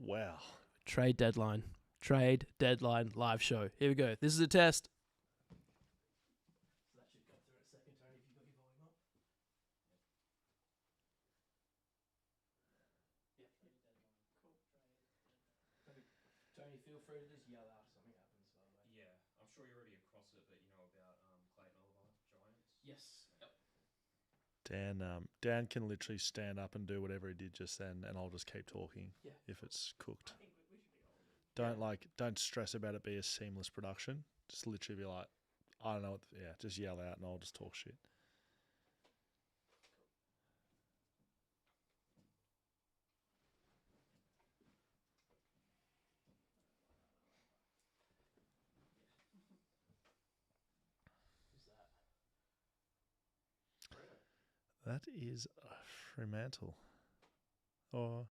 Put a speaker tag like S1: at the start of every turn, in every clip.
S1: Wow.
S2: Trade deadline live show. Here we go. This is a test. So that should come through in a second, Tony, if you've got your volume up. Yeah, trade deadline. Cool. Tony, feel free to just yell out if something happens, by the way.
S3: Yeah, I'm sure you're already across it, but you know about Clayton Oliver, Giants?
S2: Yes. Yep.
S1: Dan can literally stand up and do whatever he did just then, and I'll just keep talking if it's cooked.
S2: I think we should be all good.
S1: Don't stress about it be a seamless production. Just literally be like, I don't know what, just yell out and I'll just talk shit.
S2: Who's that?
S1: That is Fremantle. Or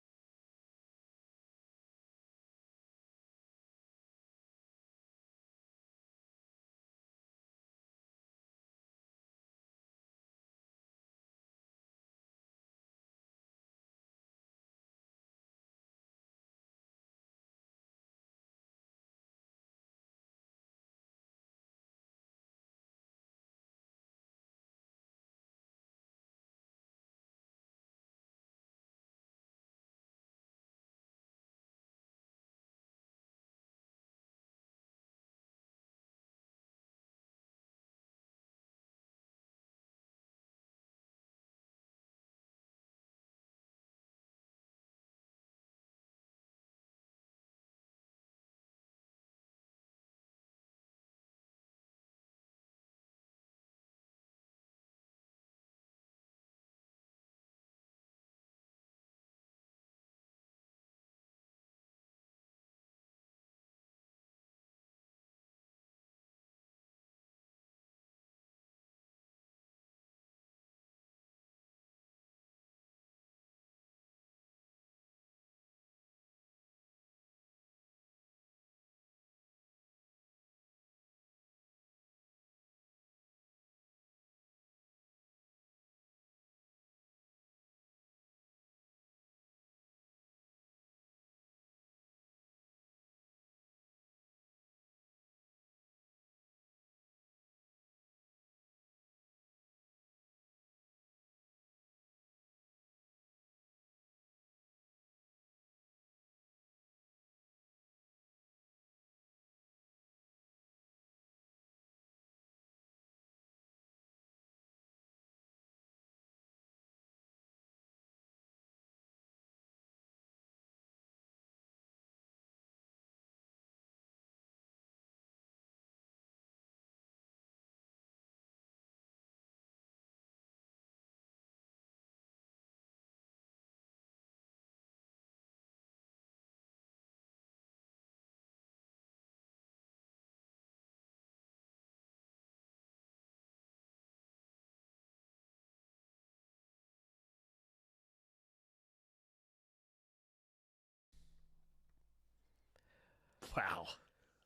S1: wow.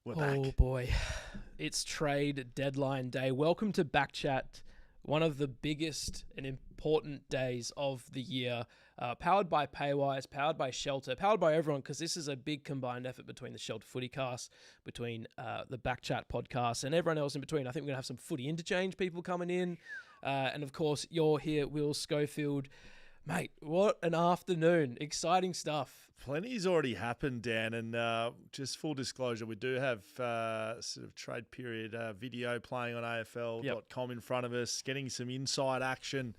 S1: We're back.
S2: Oh boy, it's trade deadline day. Welcome to BackChat, one of the biggest and important days of the year. Powered by Paywise, powered by Shelter, powered by everyone, because this is a big combined effort between the Shelter FootyCast, between the BackChat podcast, and everyone else in between. I think we're going to have some footy interchange people coming in. And of course, you're here, Will Schofield. Mate, what an afternoon. Exciting stuff.
S1: Plenty's already happened, Dan, and just full disclosure, we do have sort of trade period video playing on AFL.com in front of us, getting some inside action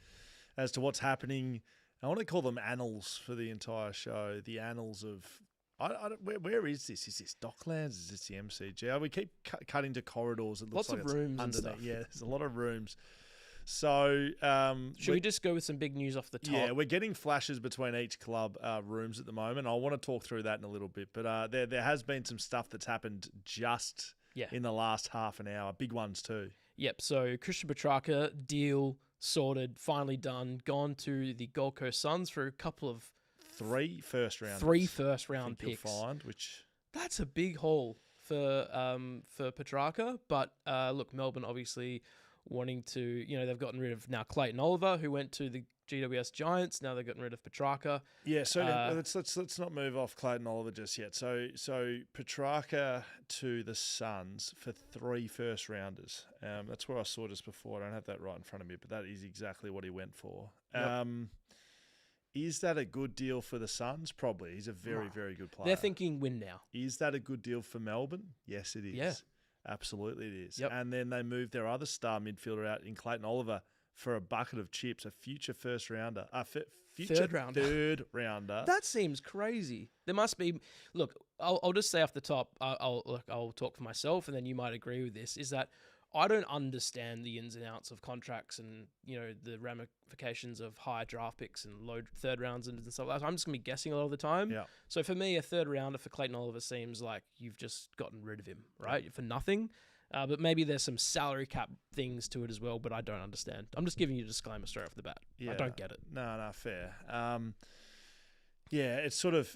S1: as to what's happening. I want to call them annals for the entire show, the annals of... where is this? Is this Docklands? Is this the MCG? We keep cutting to corridors. It looks
S2: Lots of rooms and stuff.
S1: Yeah, there's a lot of rooms. So,
S2: should we just go with some big news off the top?
S1: Yeah, we're getting flashes between each club rooms at the moment. I want to talk through that in a little bit, but there has been some stuff that's happened just in the last half an hour. Big ones too.
S2: Yep. So Christian Petrarca deal sorted, finally done. Gone to the Gold Coast Suns for a couple of
S1: three first round picks. You'll find, which
S2: that's a big haul for Petrarca. But look, Melbourne obviously wanting to, they've gotten rid of now Clayton Oliver, who went to the GWS Giants. Now they've gotten rid of Petrarca.
S1: Yeah, so let's not move off Clayton Oliver just yet. So Petrarca to the Suns for 3 first rounders. That's where I saw just before. I don't have that right in front of me, but that is exactly what he went for.
S2: Yep.
S1: Is that a good deal for the Suns? Probably. He's a very, very good player.
S2: They're thinking win now.
S1: Is that a good deal for Melbourne? Yes, it is.
S2: Yeah.
S1: Absolutely it is.
S2: Yep.
S1: And then they moved their other star midfielder out in Clayton Oliver for a bucket of chips, a future first rounder. Future third rounder.
S2: That seems crazy. There must be. Look, I'll just say off the top. I'll talk for myself, and then you might agree with this. Is that I don't understand the ins and outs of contracts and the ramifications of high draft picks and low third rounds and stuff like that. I'm just gonna be guessing a lot of the time.
S1: Yeah.
S2: So for me, a third rounder for Clayton Oliver seems like you've just gotten rid of him, right, for nothing. But maybe there's some salary cap things to it as well, but I don't understand. I'm just giving you a disclaimer straight off the bat.
S1: Yeah.
S2: I don't get it.
S1: No, fair. Yeah, it's sort of,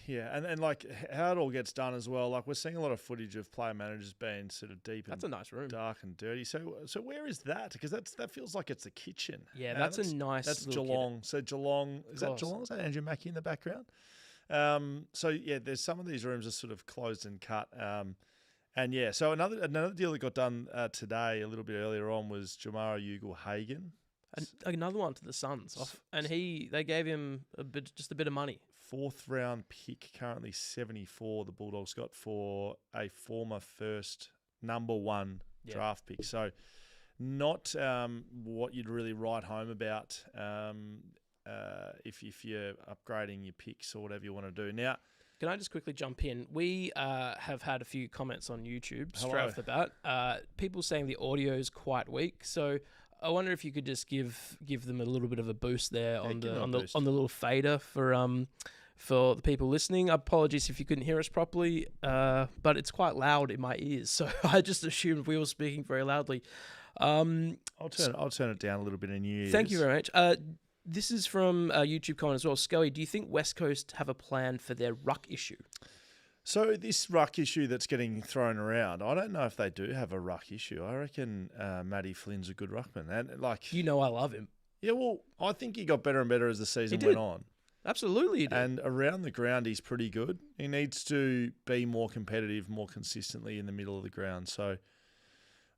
S1: and like how it all gets done as well. Like we're seeing a lot of footage of player managers being sort of deep and
S2: That's a nice room.
S1: dark and dirty. So where is that? Because that feels like it's the kitchen.
S2: Yeah, that's a nice.
S1: That's
S2: little
S1: Geelong. So Geelong is that Geelong? Is that Andrew Mackie in the background? So yeah, there's some of these rooms are sort of closed and cut. And yeah, so another deal that got done today a little bit earlier on was Jamara Ugle-Hagan.
S2: Another one to the Suns, and they gave him just a bit of money.
S1: 4th round pick, currently 74. The Bulldogs got for a former first number 1 draft pick. So not what you'd really write home about if you're upgrading your picks or whatever you want to do. Now,
S2: can I just quickly jump in? We have had a few comments on YouTube straight off the bat. People saying the audio is quite weak, so I wonder if you could just give them a little bit of a boost there on the little fader for the people listening. Apologies if you couldn't hear us properly, but it's quite loud in my ears, so I just assumed we were speaking very loudly.
S1: I'll turn it down a little bit in your ears.
S2: Thank you very much. This is from a YouTube comment as well. Scully, do you think West Coast have a plan for their ruck issue?
S1: So this ruck issue that's getting thrown around, I don't know if they do have a ruck issue. I reckon Matty Flynn's a good ruckman. And
S2: I love him.
S1: Yeah, well, I think he got better and better as the season went on.
S2: Absolutely he did.
S1: And around the ground, he's pretty good. He needs to be more competitive, more consistently in the middle of the ground. So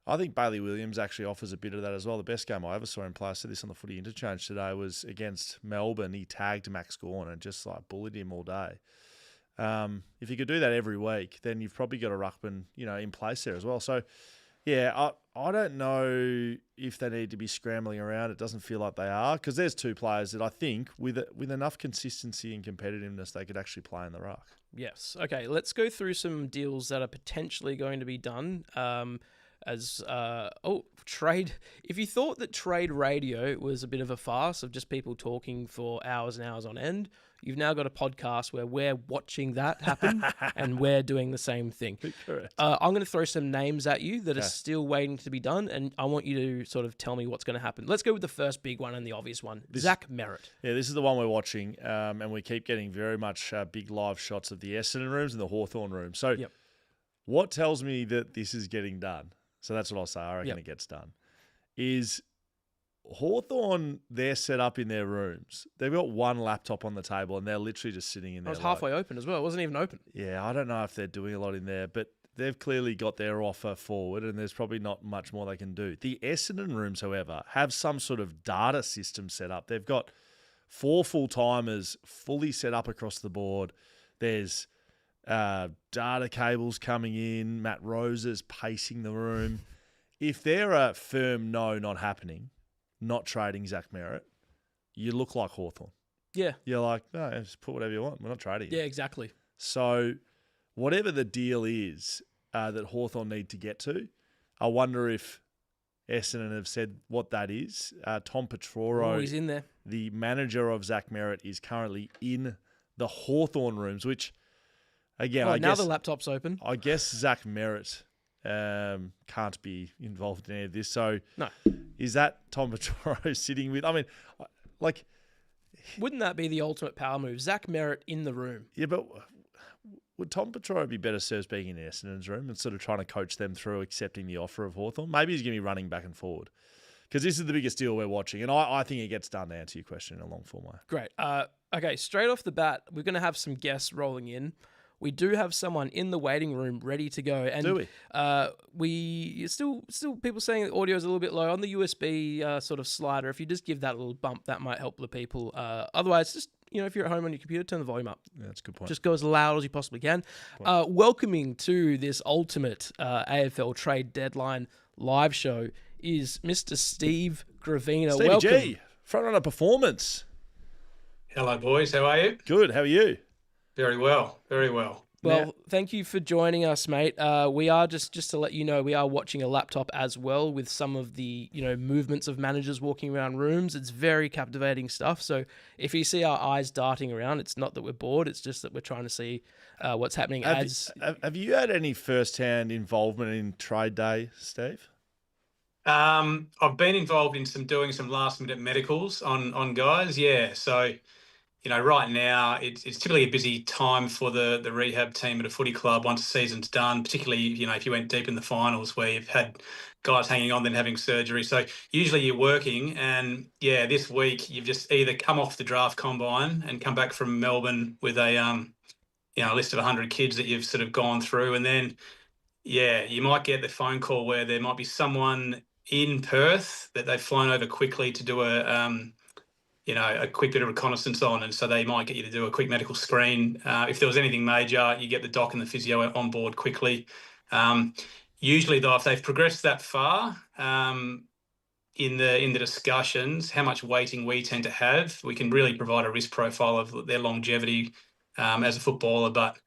S1: I think Bailey Williams actually offers a bit of that as well. The best game I ever saw him play, I said this on the Footy Interchange today, was against Melbourne. He tagged Max Gawn and just bullied him all day. If you could do that every week, then you've probably got a ruckman, in place there as well. So, yeah, I don't know if they need to be scrambling around. It doesn't feel like they are, because there's 2 players that I think with enough consistency and competitiveness, they could actually play in the ruck. Yes.
S2: Okay, let's go through some deals that are potentially going to be done. Trade. If you thought that trade radio was a bit of a farce of just people talking for hours and hours on end, you've now got a podcast where we're watching that happen and we're doing the same thing.
S1: Correct.
S2: I'm going to throw some names at you that are still waiting to be done, and I want you to sort of tell me what's going to happen. Let's go with the first big one and the obvious one, Zach Merritt.
S1: Yeah, this is the one we're watching, and we keep getting very much big live shots of the Essendon rooms and the Hawthorn rooms. So what tells me that this is getting done? So that's what I'll say. I reckon it gets done. Is Hawthorn, they're set up in their rooms. They've got one laptop on the table and they're literally just sitting in there.
S2: It was halfway open as well. It wasn't even open.
S1: Yeah, I don't know if they're doing a lot in there, but they've clearly got their offer forward and there's probably not much more they can do. The Essendon rooms, however, have some sort of data system set up. They've got 4 full-timers fully set up across the board. There's data cables coming in. Matt Rosa's pacing the room. If they're a firm no, not happening, not trading Zach Merritt, you look like Hawthorn.
S2: Yeah.
S1: You're like, no, just put whatever you want. We're not trading it.
S2: Yeah, exactly.
S1: So whatever the deal is that Hawthorn need to get to, I wonder if Essendon have said what that is. Tom Petroro,
S2: he's in there.
S1: The manager of Zach Merritt, is currently in the Hawthorn rooms, which, again, I
S2: now
S1: guess
S2: the laptop's open.
S1: I guess Zach Merritt can't be involved in any of this. So
S2: no.
S1: Is that Tom Petroro sitting with? I mean, like,
S2: wouldn't that be the ultimate power move? Zach Merritt in the room.
S1: Yeah, but would Tom Petroro be better served being in Essendon's room and sort of trying to coach them through accepting the offer of Hawthorn? Maybe he's going to be running back and forward. Because this is the biggest deal we're watching, and I think it gets done, to answer your question in a long form way.
S2: Great. Okay, straight off the bat, we're going to have some guests rolling in. We do have someone in the waiting room ready to go. And
S1: do we?
S2: We still people saying the audio is a little bit low on the USB sort of slider. If you just give that a little bump, that might help the people. Otherwise, just if you're at home on your computer, turn the volume up.
S1: Yeah, that's a good point.
S2: Just go as loud as you possibly can. Welcoming to this ultimate AFL trade deadline live show is Mr. Steve Gravina.
S1: Stevie
S2: Welcome.
S1: G, front runner performance.
S4: Hello, boys. How are you?
S1: Good. How are you?
S4: Very well. Very well.
S2: Well, thank you for joining us, mate. We are just to let you know, we are watching a laptop as well with some of the movements of managers walking around rooms. It's very captivating stuff. So if you see our eyes darting around, it's not that we're bored. It's just that we're trying to see what's happening.
S1: Have you had any first-hand involvement in trade day, Steve?
S4: I've been involved in doing some last-minute medicals on guys. Yeah. So, right now it's typically a busy time for the rehab team at a footy club once the season's done, particularly, if you went deep in the finals where you've had guys hanging on then having surgery. So usually you're working, and this week you've just either come off the draft combine and come back from Melbourne with a list of 100 kids that you've sort of gone through, and then you might get the phone call where there might be someone in Perth that they've flown over quickly to do a quick bit of reconnaissance on, and so they might get you to do a quick medical screen. If there was anything major, you get the doc and the physio on board quickly. Usually, though, if they've progressed that far in the discussions, how much waiting we tend to have, we can really provide a risk profile of their longevity as a footballer. But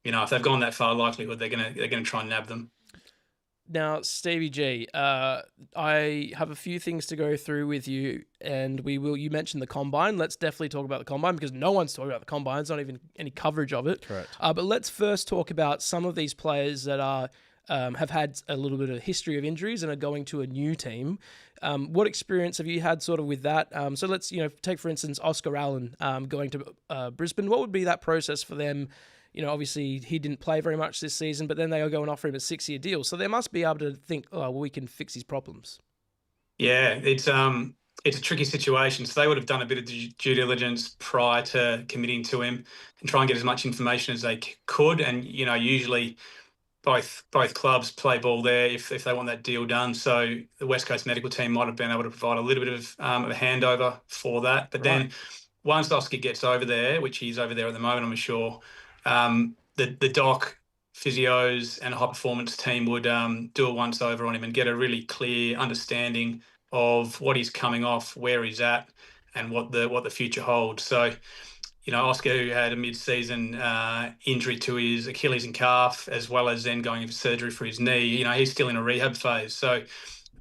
S4: if they've gone that far, likelihood they're gonna try and nab them.
S2: Now, Stevie G, I have a few things to go through with you, and you mentioned the combine. Let's definitely talk about the combine because no one's talking about the combine. There's not even any coverage of it.
S1: Correct.
S2: But let's first talk about some of these players that have had a little bit of history of injuries and are going to a new team. What experience have you had sort of with that? So let's, take, for instance, Oscar Allen going to Brisbane. What would be that process for them? Obviously he didn't play very much this season, but then they go and offer him a 6-year deal. So they must be able to think, we can fix his problems. Yeah,
S4: it's a tricky situation. So they would have done a bit of due diligence prior to committing to him and try and get as much information as they could. And, usually both clubs play ball there if they want that deal done. So the West Coast medical team might have been able to provide a little bit of a handover for that. But then once Oscar gets over there, which he's over there at the moment, I'm sure, the doc, physios and a high performance team would do a once over on him and get a really clear understanding of what he's coming off, where he's at, and what the future holds. So, Oscar, who had a mid-season injury to his Achilles and calf, as well as then going in for surgery for his knee, he's still in a rehab phase. So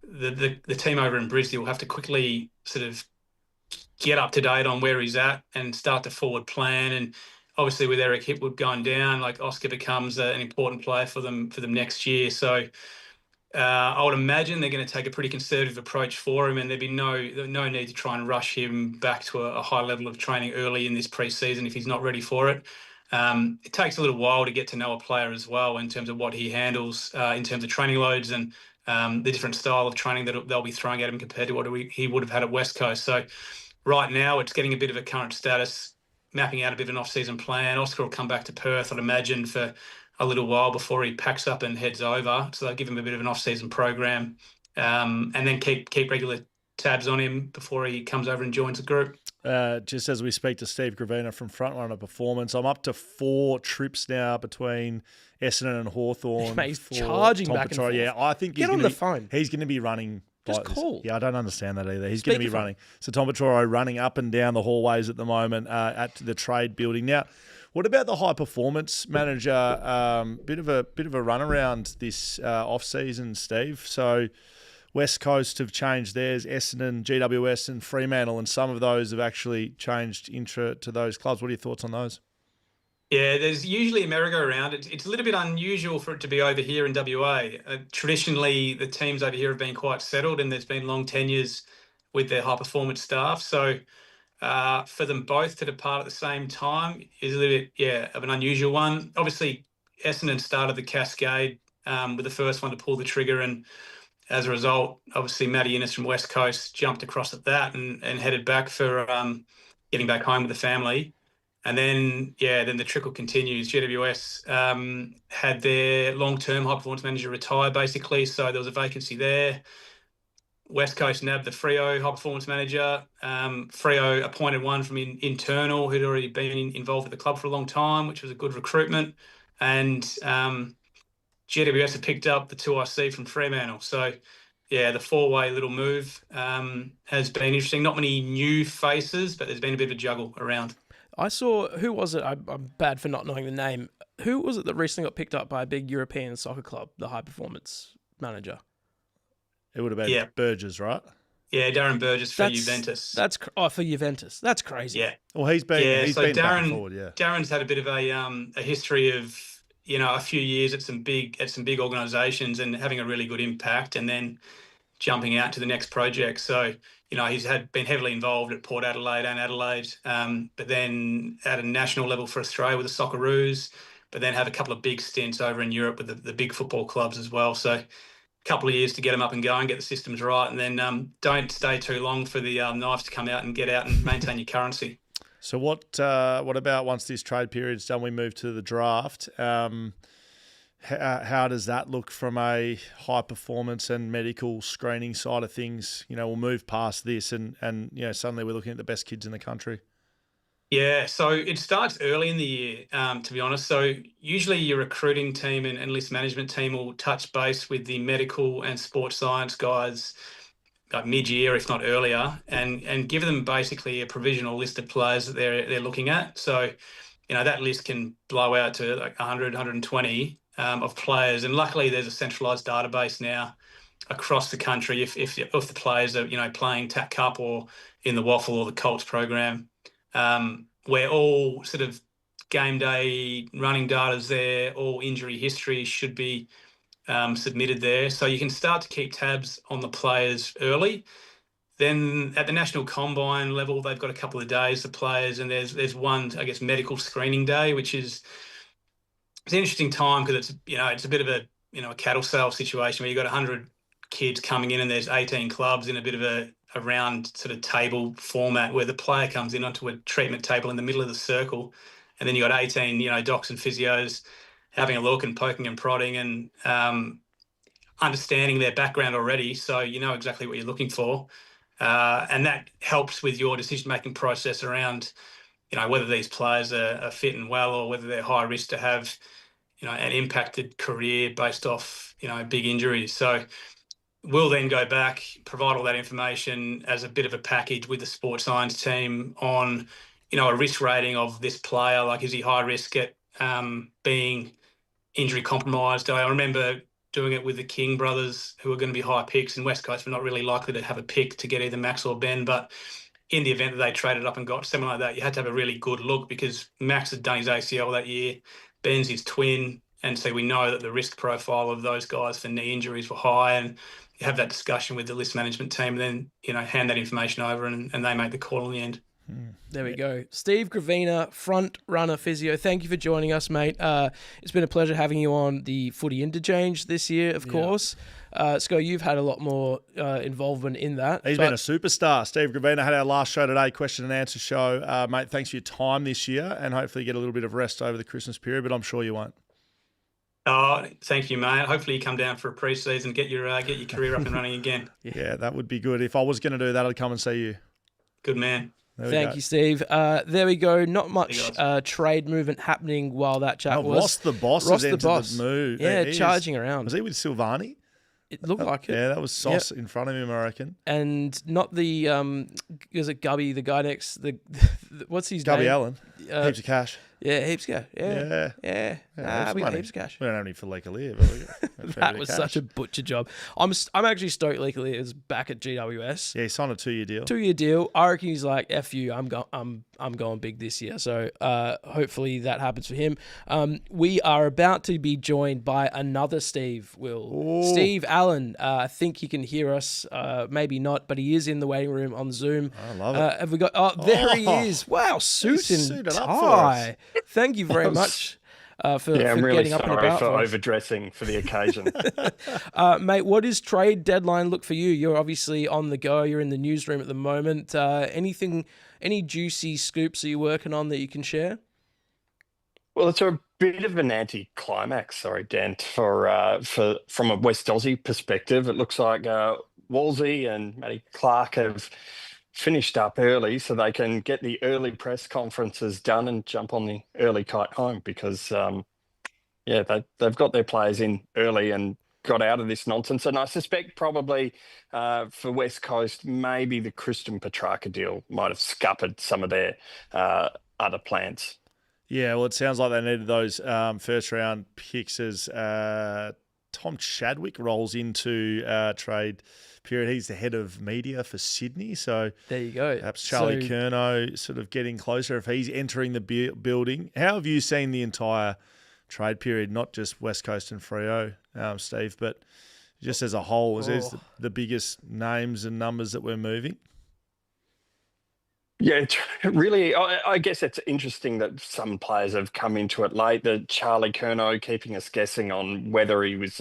S4: the team over in Brisbane will have to quickly sort of get up to date on where he's at and start to forward plan. And obviously, with Eric Hipwood going down, Oscar becomes an important player for them next year. So I would imagine they're going to take a pretty conservative approach for him, and there'd be no need to try and rush him back to a high level of training early in this pre-season if he's not ready for it. It takes a little while to get to know a player as well in terms of what he handles in terms of training loads and the different style of training that they'll be throwing at him compared to what he would have had at West Coast. So right now, it's getting a bit of a current status, mapping out a bit of an off-season plan. Oscar will come back to Perth, I'd imagine, for a little while before he packs up and heads over. So they'll give him a bit of an off-season program and then keep regular tabs on him before he comes over and joins the group.
S1: Just as we speak to Steve Gravina from Frontrunner Performance, I'm up to 4 trips now between Essendon and Hawthorn.
S2: Mate, he's charging
S1: Tom
S2: back and forth.
S1: Yeah, I think
S2: Get on the phone.
S1: He's going to be running.
S2: Just call.
S1: Yeah, I don't understand that either. He's going to be running. So Tom Petoro running up and down the hallways at the moment at the trade building. Now, what about the high performance manager? Bit of a runaround this off season, Steve. So West Coast have changed theirs. Essendon, GWS, and Fremantle, and some of those have actually changed intro to those clubs. What are your thoughts on those?
S4: Yeah, there's usually a merry-go-round. It's a little bit unusual for it to be over here in WA. Traditionally, the teams over here have been quite settled and there's been long tenures with their high-performance staff. So for them both to depart at the same time is a little bit, of an unusual one. Obviously, Essendon started the cascade with the first one to pull the trigger and as a result, obviously, Matty Innes from West Coast jumped across at that and headed back for getting back home with the family. And then the trickle continues. GWS had their long-term high-performance manager retire, basically, so there was a vacancy there. West Coast nabbed the Freo high-performance manager. Freo appointed one from internal who'd already been involved with the club for a long time, which was a good recruitment. And GWS have picked up the 2IC from Fremantle. So, the four-way little move has been interesting. Not many new faces, but there's been a bit of a juggle around.
S2: I saw, who was it? I'm bad for not knowing the name. Who was it that recently got picked up by a big European soccer club, the high-performance manager?
S1: It would have been Burgess, right?
S4: Yeah, Darren Burgess for Juventus.
S2: For Juventus. That's crazy.
S4: Yeah.
S1: Well, he's been back and forward,
S4: Darren's had a bit of a history of, a few years at some big organisations and having a really good impact, and then jumping out to the next project. So, he's been heavily involved at Port Adelaide and Adelaide, but then at a national level for Australia with the Socceroos, but then have a couple of big stints over in Europe with the big football clubs as well. So a couple of years to get them up and going, get the systems right, and then don't stay too long for the knives to come out and get out and maintain your currency.
S1: So what about once this trade period's done, we move to the draft? How does that look from a high performance and medical screening side of things? We'll move past this and suddenly we're looking at the best kids in the country.
S4: Yeah, so it starts early in the year, to be honest. So usually your recruiting team and list management team will touch base with the medical and sports science guys like mid-year, if not earlier, and give them basically a provisional list of players that they're looking at. So, that list can blow out to like 100, 120 of players. And luckily there's a centralised database now across the country if the players are, playing TAC Cup or in the Waffle or the Colts program, where all sort of game day running data's there, all injury history should be submitted there. So you can start to keep tabs on the players early. Then at the national combine level, they've got a couple of days, the players, and there's one, I guess, medical screening day, which is it's an interesting time because it's a bit of a cattle sale situation where you've got 100 kids coming in and there's 18 clubs in a bit of a round sort of table format where the player comes in onto a treatment table in the middle of the circle, and then you got 18 docs and physios having a look and poking and prodding and understanding their background already, so you know exactly what you're looking for, and that helps with your decision-making process around whether these players are fit and well or whether they're high risk to have an impacted career based off big injuries. So we'll then go back, provide all that information as a bit of a package with the sports science team on a risk rating of this player, like is he high risk at being injury compromised. I remember doing it with the King brothers, who are going to be high picks, and West Coast were not really likely to have a pick to get either Max or Ben, but in the event that they traded up and got someone like that, you had to have a really good look because Max had done his ACL that year, Ben's his twin, and so we know that the risk profile of those guys for knee injuries were high, and you have that discussion with the list management team, and then hand that information over, and they make the call in the end.
S2: There we go. Steve Gravina, front runner physio. Thank you for joining us, mate. It's been a pleasure having you on the Footy Interchange this year, of course. Sco, you've had a lot more involvement in that.
S1: He's been a superstar. Steve Gravina had our last show today, question and answer show. Mate, thanks for your time this year, and hopefully you get a little bit of rest over the Christmas period, but I'm sure you won't.
S4: Oh, thank you, mate. Hopefully you come down for a pre-season, get your career up and running again.
S1: Yeah, that would be good. If I was going to do that, I'd come and see you.
S4: Good man.
S2: Thank you, Steve. There we go. Not much trade movement happening while that chat was.
S1: Ross the boss has entered the move.
S2: Yeah, charging around.
S1: Was he with Silvani?
S2: It looked like it.
S1: Yeah, that was Sauce in front of him, I reckon.
S2: And not the is it Gubby, the guy next? What's his
S1: name? Gubby Allen. Heaps of cash.
S2: Yeah, heaps of cash. Yeah. We got heaps of cash.
S1: We don't have any for Lecalia, but
S2: that was such a butcher job. I'm actually stoked Lecalia is back at GWS.
S1: Yeah, he signed a 2-year deal.
S2: 2-year deal. I reckon he's like, F you, I'm going big this year. So hopefully that happens for him. We are about to be joined by another Steve, Will. Ooh. Steve Allen. I think he can hear us. Maybe not, but he is in the waiting room on Zoom.
S1: I love it.
S2: Have we got? Oh, there he is. Wow, suit and tie. Thank you very much. for
S5: I'm really
S2: getting up and
S5: sorry
S2: about
S5: for
S2: for us.
S5: overdressing for the occasion.
S2: Mate, what does trade deadline look for you? You're obviously on the go. You're in the newsroom at the moment. Any juicy scoops are you working on that you can share?
S5: Well, it's a bit of an anti-climax, sorry, Dan, for from a West Aussie perspective. It looks like Wolsey and Matty Clark have finished up early so they can get the early press conferences done and jump on the early kite home because, they've got their players in early and got out of this nonsense. And I suspect probably for West Coast, maybe the Christian Petrarca deal might have scuppered some of their other plans.
S1: Yeah, well, it sounds like they needed those first-round picks as Tom Chadwick rolls into trade period. He's the head of media for Sydney, so
S2: there you go.
S1: Perhaps Charlie Curnow sort of getting closer if he's entering the building. How have you seen the entire trade period, not just West Coast and Freo, Steve, but just as a whole? Is these the biggest names and numbers that we're moving?
S5: Yeah, it's really, I guess it's interesting that some players have come into it late. The Charlie Curnow keeping us guessing on whether he was,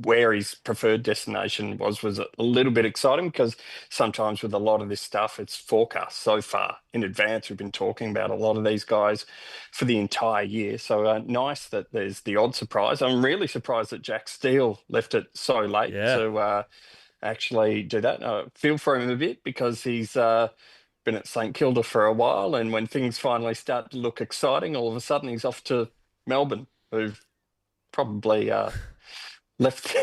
S5: where his preferred destination was a little bit exciting because sometimes with a lot of this stuff, it's forecast so far in advance. We've been talking about a lot of these guys for the entire year. So nice that there's the odd surprise. I'm really surprised that Jack Steele left it so late to actually do that. I feel for him a bit because he's been at St Kilda for a while, and when things finally start to look exciting, all of a sudden he's off to Melbourne, who've probably left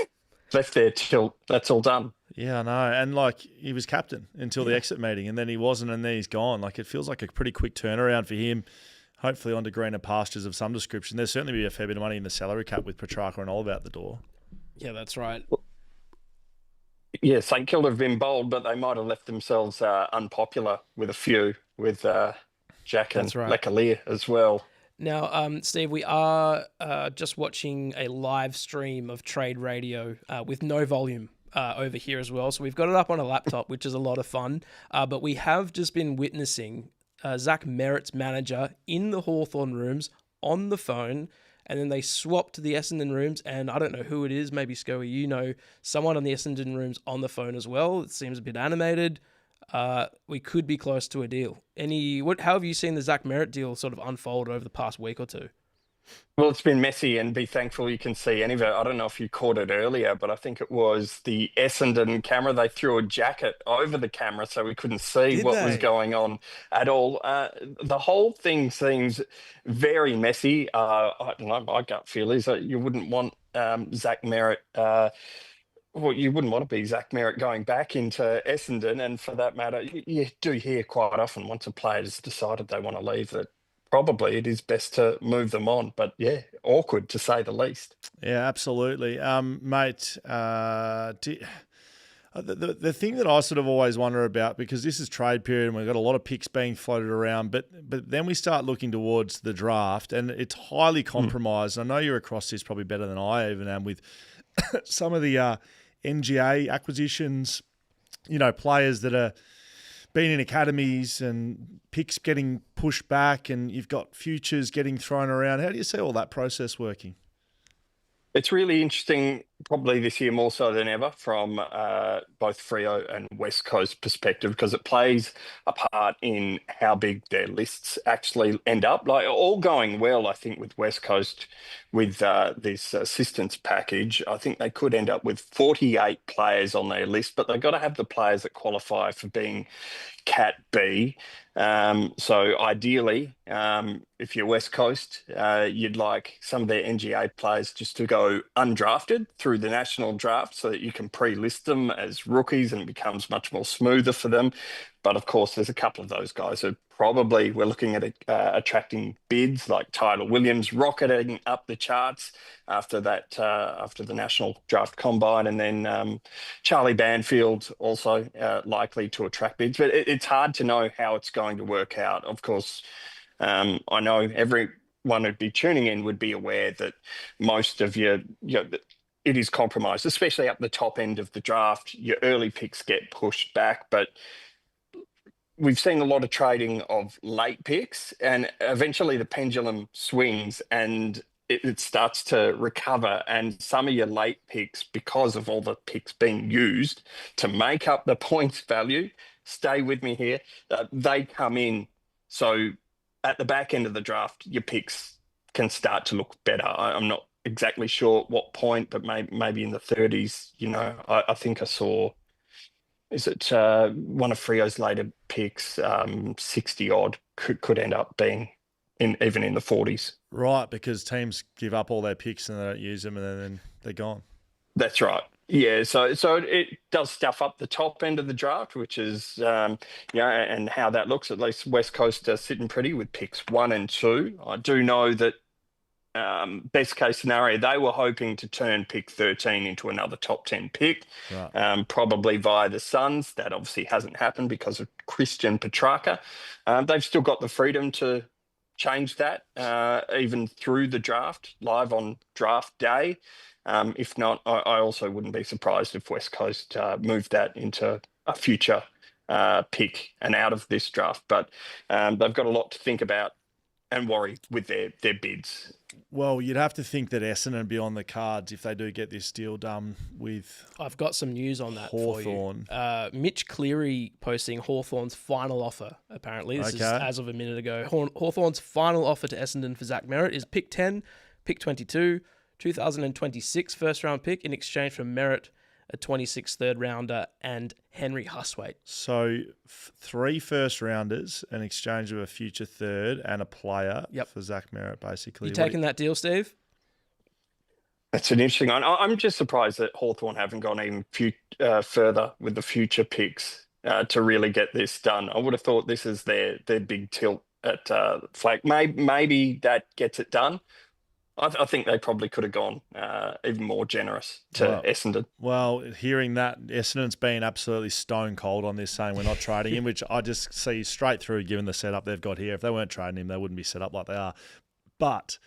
S5: there till that's all done.
S1: Yeah, I know. And like he was captain until the exit meeting, and then he wasn't, and then he's gone. Like it feels like a pretty quick turnaround for him. Hopefully onto greener pastures of some description. There's certainly be a fair bit of money in the salary cap with Petrarca and all out the door.
S2: Yeah, that's right.
S5: Yeah, St Kilda have been bold, but they might have left themselves unpopular with a few, with Jack and Lecalier as well.
S2: Now, Steve, we are just watching a live stream of Trade Radio with no volume over here as well. So we've got it up on a laptop, which is a lot of fun. But we have just been witnessing Zach Merritt's manager in the Hawthorn rooms on the phone. And then they swapped to the Essendon rooms, and I don't know who it is. Maybe Scoey, you know someone on the Essendon rooms on the phone as well. It seems a bit animated. We could be close to a deal. How have you seen the Zach Merritt deal sort of unfold over the past week or two?
S5: Well, it's been messy, and be thankful you can see any of it. I don't know if you caught it earlier, but I think it was the Essendon camera. They threw a jacket over the camera so we couldn't see what was going on at all. The whole thing seems very messy. I don't know, my gut feel is that you wouldn't want Zach Merritt... you wouldn't want to be Zach Merritt going back into Essendon, and for that matter, you do hear quite often once a player's decided they want to leave that probably it is best to move them on. But yeah, awkward to say the least.
S1: Yeah, absolutely. Mate, the thing that I sort of always wonder about, because this is trade period and we've got a lot of picks being floated around, but then we start looking towards the draft and it's highly compromised. I know you're across this probably better than I even am with some of the NGA acquisitions, players that are been in academies and picks getting pushed back and you've got futures getting thrown around. How do you see all that process working?
S5: It's really interesting, probably this year more so than ever, from both Freo and West Coast perspective, because it plays a part in how big their lists actually end up. Like all going well, I think, with West Coast, with this assistance package, I think they could end up with 48 players on their list, but they've got to have the players that qualify for being Cat B. So ideally, if you're West Coast, you'd like some of their NGA players just to go undrafted through the national draft so that you can pre-list them as rookies and it becomes much more smoother for them. But of course, there's a couple of those guys who probably we're looking at attracting bids like Tyler Williams rocketing up the charts after the national draft combine, and then Charlie Banfield also likely to attract bids. But it's hard to know how it's going to work out. Of course, I know everyone who'd be tuning in would be aware that most of it is compromised, especially up the top end of the draft. Your early picks get pushed back, but we've seen a lot of trading of late picks, and eventually the pendulum swings and it starts to recover. And some of your late picks, because of all the picks being used to make up the points value, stay with me here, they come in. So at the back end of the draft, your picks can start to look better. I'm not exactly sure what point, but maybe in the 30s. I think I saw, is it one of Frio's later picks, 60 odd could end up being even in the 40s.
S1: Right, because teams give up all their picks and they don't use them, and then they're gone.
S5: That's right. Yeah, so it does stuff up the top end of the draft, which is and how that looks. At least West Coast are sitting pretty with picks 1 and 2. I do know that best case scenario, they were hoping to turn pick 13 into another top 10 pick,
S1: right.
S5: Probably via the Suns. That obviously hasn't happened because of Christian Petrarca. They've still got the freedom to change that even through the draft, live on draft day. If not, I also wouldn't be surprised if West Coast moved that into a future pick and out of this draft. But they've got a lot to think about and worry with their bids.
S1: Well, you'd have to think that Essendon would be on the cards if they do get this deal done with
S2: I've got some news on that
S1: Hawthorn.
S2: for you. Mitch Cleary posting Hawthorn's final offer, apparently. This is as of a minute ago. Hawthorn's final offer to Essendon for Zach Merritt is pick 10, pick 22, 2026 first-round pick in exchange for Merritt, a 26th third-rounder, and Henry Huswaite.
S1: So 3 first-rounders, an exchange of a future third, and a player for Zach Merritt, basically.
S2: You taking that deal, Steve?
S5: That's an interesting one. I'm just surprised that Hawthorn haven't gone even further with the future picks to really get this done. I would have thought this is their big tilt at flag. Maybe that gets it done. I think they probably could have gone even more generous to Essendon.
S1: Well, hearing that, Essendon's been absolutely stone cold on this, saying we're not trading him, which I just see straight through given the setup they've got here. If they weren't trading him, they wouldn't be set up like they are. But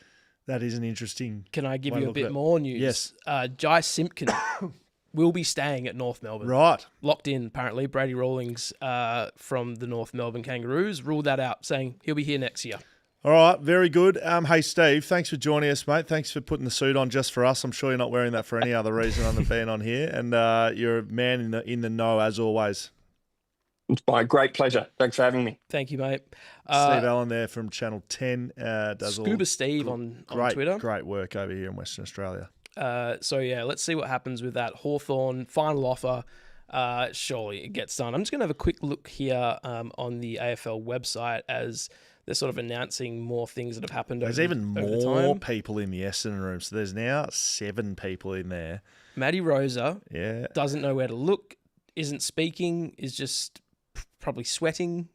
S1: that is an interesting...
S2: Can I give you a bit more news?
S1: Yes.
S2: Jai Simpkin will be staying at North Melbourne.
S1: Right.
S2: Locked in, apparently. Brady Rawlings from the North Melbourne Kangaroos ruled that out, saying he'll be here next year.
S1: All right, very good. Hey, Steve, thanks for joining us, mate. Thanks for putting the suit on just for us. I'm sure you're not wearing that for any other reason other than being on here. And you're a man in the know, as always.
S5: It's my great pleasure. Thanks for having me.
S2: Thank you, mate.
S1: Steve Allen there from Channel 10. Does
S2: Scuba Steve on Twitter.
S1: Great work over here in Western Australia.
S2: Let's see what happens with that Hawthorn final offer. Surely it gets done. I'm just going to have a quick look here on the AFL website as they're sort of announcing more things that have happened
S1: There's even more people in the Essendon room. So there's now 7 people in there.
S2: Matty Rosa
S1: doesn't
S2: know where to look, isn't speaking, is just probably sweating.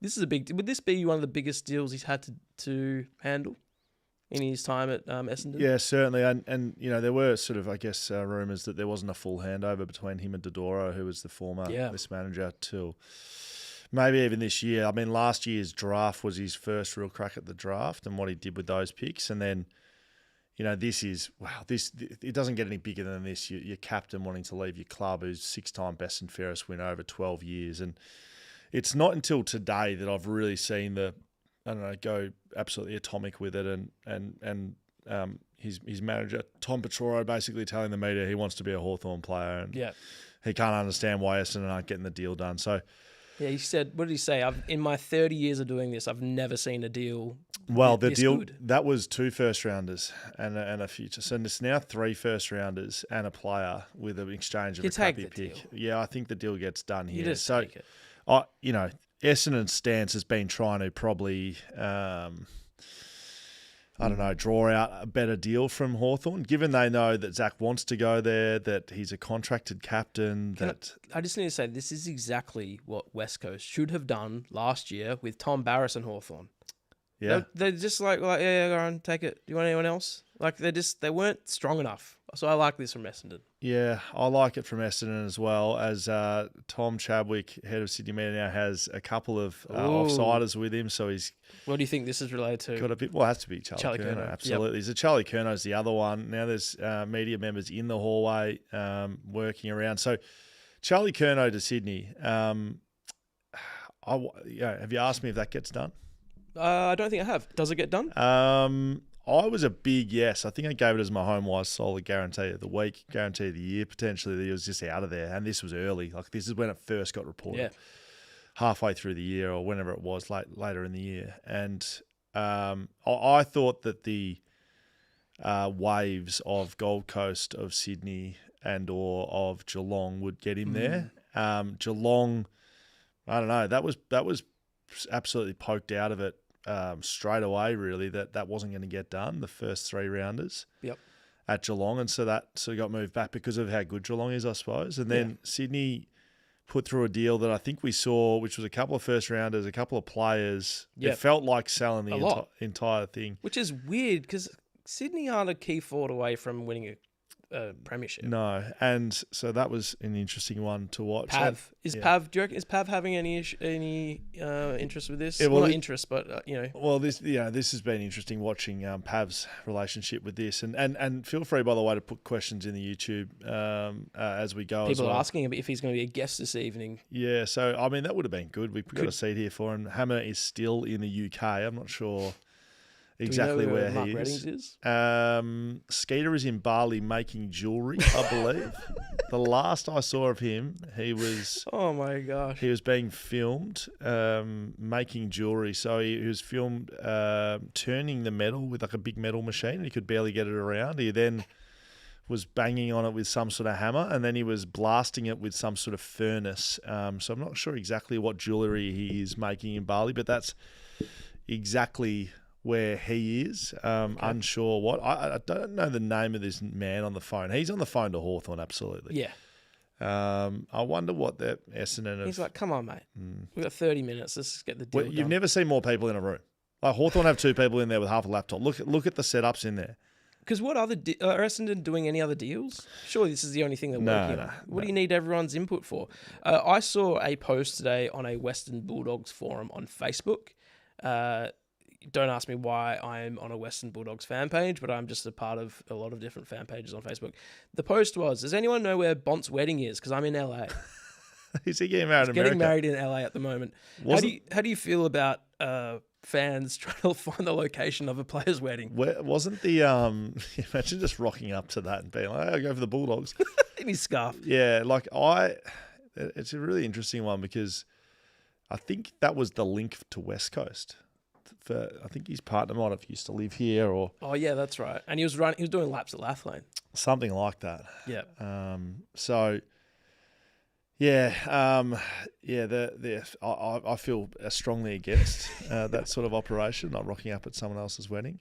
S2: Would this be one of the biggest deals he's had to handle in his time at Essendon?
S1: Yeah, certainly. And there were sort of, I guess, rumours that there wasn't a full handover between him and Dodoro, who was the former list manager, till... maybe even this year. I mean, last year's draft was his first real crack at the draft and what he did with those picks. And then, it doesn't get any bigger than this. Your captain wanting to leave your club, who's 6-time best and fairest winner over 12 years. And it's not until today that I've really seen go absolutely atomic with it. And his manager, Tom Petroro, basically telling the media he wants to be a Hawthorn player. And he can't understand why Essendon aren't getting the deal done. So...
S2: yeah, he said, what did he say? In my 30 years of doing this, I've never seen a deal.
S1: Well, the deal,
S2: good.
S1: That was 2 first-rounders and a future. So it's now 3 first-rounders and a player with an exchange of a crappy pick.
S2: Deal.
S1: Yeah, I think the deal gets done here.
S2: You just
S1: so,
S2: take it.
S1: Essendon's stance has been trying to probably... draw out a better deal from Hawthorn, given they know that Zach wants to go there, that he's a contracted captain.
S2: I just need to say, this is exactly what West Coast should have done last year with Tom Barris and Hawthorn.
S1: Yeah.
S2: They're just like, go on, take it. Do you want anyone else? Like, they weren't strong enough. So I like this from Essendon.
S1: Yeah, I like it from Essendon as well, as Tom Chadwick, head of Sydney Media, now has a couple of offsiders with him. So he's...
S2: what do you think this is related to?
S1: Got a bit. Well, it has to be Charlie Curnow. Absolutely. So Charlie Curno's the other one. Now there's media members in the hallway working around. So Charlie Curnow to Sydney. have you asked me if that gets done?
S2: I don't think I have. Does it get done?
S1: I was a big yes. I think I gave it as my home wise solid guarantee of the week, guarantee of the year, potentially, that he was just out of there. And this was early. Like, this is when it first got reported.
S2: Yeah.
S1: Halfway through the year or whenever it was, later in the year. And I thought that the waves of Gold Coast, of Sydney and or of Geelong would get him there. Geelong, I don't know, that was absolutely poked out of it straight away, really, that wasn't going to get done, the first 3 rounders at Geelong. And so that sort of got moved back because of how good Geelong is, I suppose. And then Sydney put through a deal that I think we saw, which was a couple of first rounders, a couple of players. It felt like selling the entire thing.
S2: Which is weird because Sydney aren't a key forward away from winning a premiership.
S1: No, and so that was an interesting one to watch.
S2: Pav. Pav, do you reckon, is Pav having any interest with this? Well, not interest, but
S1: Well, this has been interesting watching Pav's relationship with this, and feel free, by the way, to put questions in the YouTube as we go.
S2: People are asking him if he's going to be a guest this evening.
S1: Yeah, so I mean that would have been good. We've got a seat here for him. Hammer is still in the UK. I'm not sure exactly where
S2: Mark
S1: he
S2: Reddings
S1: is. Skeeter is in Bali making jewellery, I believe. The last I saw of him, he was...
S2: Oh, my gosh.
S1: He was being filmed making jewellery. So he was filmed turning the metal with like a big metal machine, and he could barely get it around. He then was banging on it with some sort of hammer, and then he was blasting it with some sort of furnace. So I'm not sure exactly what jewellery he is making in Bali, but that's exactly where he is. Unsure what. I don't know the name of this man on the phone. He's on the phone to Hawthorn, absolutely.
S2: Yeah.
S1: I wonder what that Essendon have...
S2: He's like, come on, mate. We've got 30 minutes. Let's just get the deal done.
S1: You've never seen more people in a room. Like Hawthorn have 2 people in there with half a laptop. Look at the setups in there.
S2: Because what other... are Essendon doing any other deals? Surely this is the only thing they're working on. What do you need everyone's input for? I saw a post today on a Western Bulldogs forum on Facebook. Don't ask me why I'm on a Western Bulldogs fan page, but I'm just a part of a lot of different fan pages on Facebook. The post was, does anyone know where Bont's wedding is? Because I'm in LA.
S1: Is he getting married in America?
S2: Getting married in LA at the moment. How do you feel about fans trying to find the location of a player's wedding?
S1: Wasn't the imagine just rocking up to that and being like, hey, I'll go for the Bulldogs.
S2: In his scarf.
S1: Yeah, it's a really interesting one because I think that was the link to West Coast. I think his partner might have used to live here, or
S2: that's right. And he was doing laps at Lathlane,
S1: something like that.
S2: Yeah.
S1: I feel strongly against that sort of operation, not rocking up at someone else's wedding,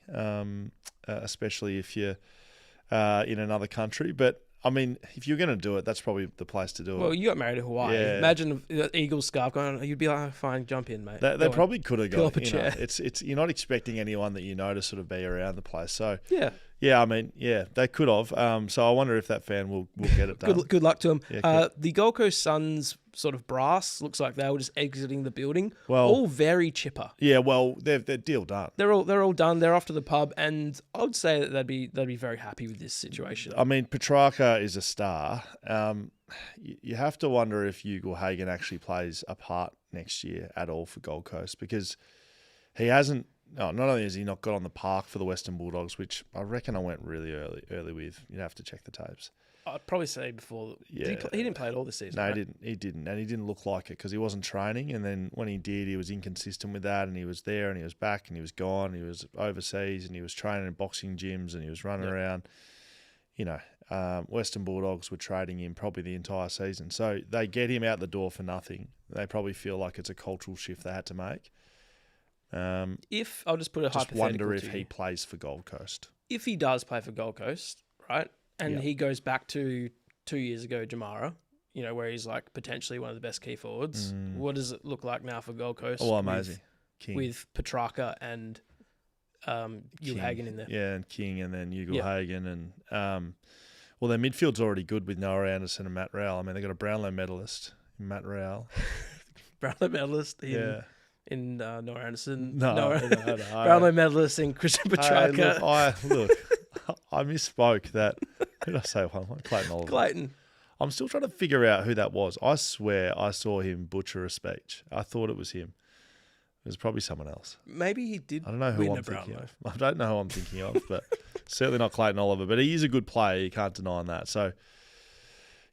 S1: especially if you're in another country. But I mean, if you're going to do it, that's probably the place to do it.
S2: Well, you got married in Hawaii. Yeah. Imagine the Eagles scarf going on. You'd be like, oh, fine, jump in, mate.
S1: They probably could have got
S2: up a chair.
S1: It's you're not expecting anyone that you know to sort of be around the place. So
S2: yeah,
S1: I mean, they could have. So I wonder if that fan will get it done.
S2: Good luck to them.
S1: Yeah,
S2: the Gold Coast Suns sort of brass looks like they were just exiting the building.
S1: Well,
S2: all very chipper.
S1: Yeah, well, they're deal done.
S2: They're all done. They're off to the pub, and I would say that they'd be very happy with this situation.
S1: I mean, Petrarca is a star. You have to wonder if Hugo Hagen actually plays a part next year at all for Gold Coast, because he hasn't. No, not only has he not got on the park for the Western Bulldogs, which I reckon I went really early with. You'd have to check the tapes.
S2: I'd probably say before.
S1: Yeah.
S2: He didn't play it all this season.
S1: No,
S2: right?
S1: he didn't. And he didn't look like it because he wasn't training. And then when he did, he was inconsistent with that. And he was there and he was back and he was gone. He was overseas and he was training in boxing gyms and he was running around. You know, Western Bulldogs were trading him probably the entire season. So they get him out the door for nothing. They probably feel like it's a cultural shift they had to make.
S2: If I'll just put a hypothetical,
S1: wonder if he plays for Gold Coast.
S2: If he does play for Gold Coast, right, and he goes back to 2 years ago, Jamara, you know, where he's like potentially one of the best key forwards. What does it look like now for Gold Coast?
S1: Oh, amazing!
S2: With Petrarca and Hugo Hagen in there.
S1: Yeah, and King, and then Hugo Hagen, and well, their midfield's already good with Noah Anderson and Matt Rowell. I mean, they got a Brownlow medalist, Matt Rowell.
S2: Brownlow medalist. In Noah Anderson.
S1: No.
S2: Brownlow medalist in Christian Petrarca.
S1: Hey, look, I misspoke that. Who did I say one? Clayton Oliver.
S2: Clayton.
S1: I'm still trying to figure out who that was. I swear I saw him butcher a speech. I thought it was him. It was probably someone else.
S2: Maybe he did.
S1: I don't know who I'm thinking of. I don't know who I'm thinking of, but certainly not Clayton Oliver. But he is a good player. You can't deny that. So,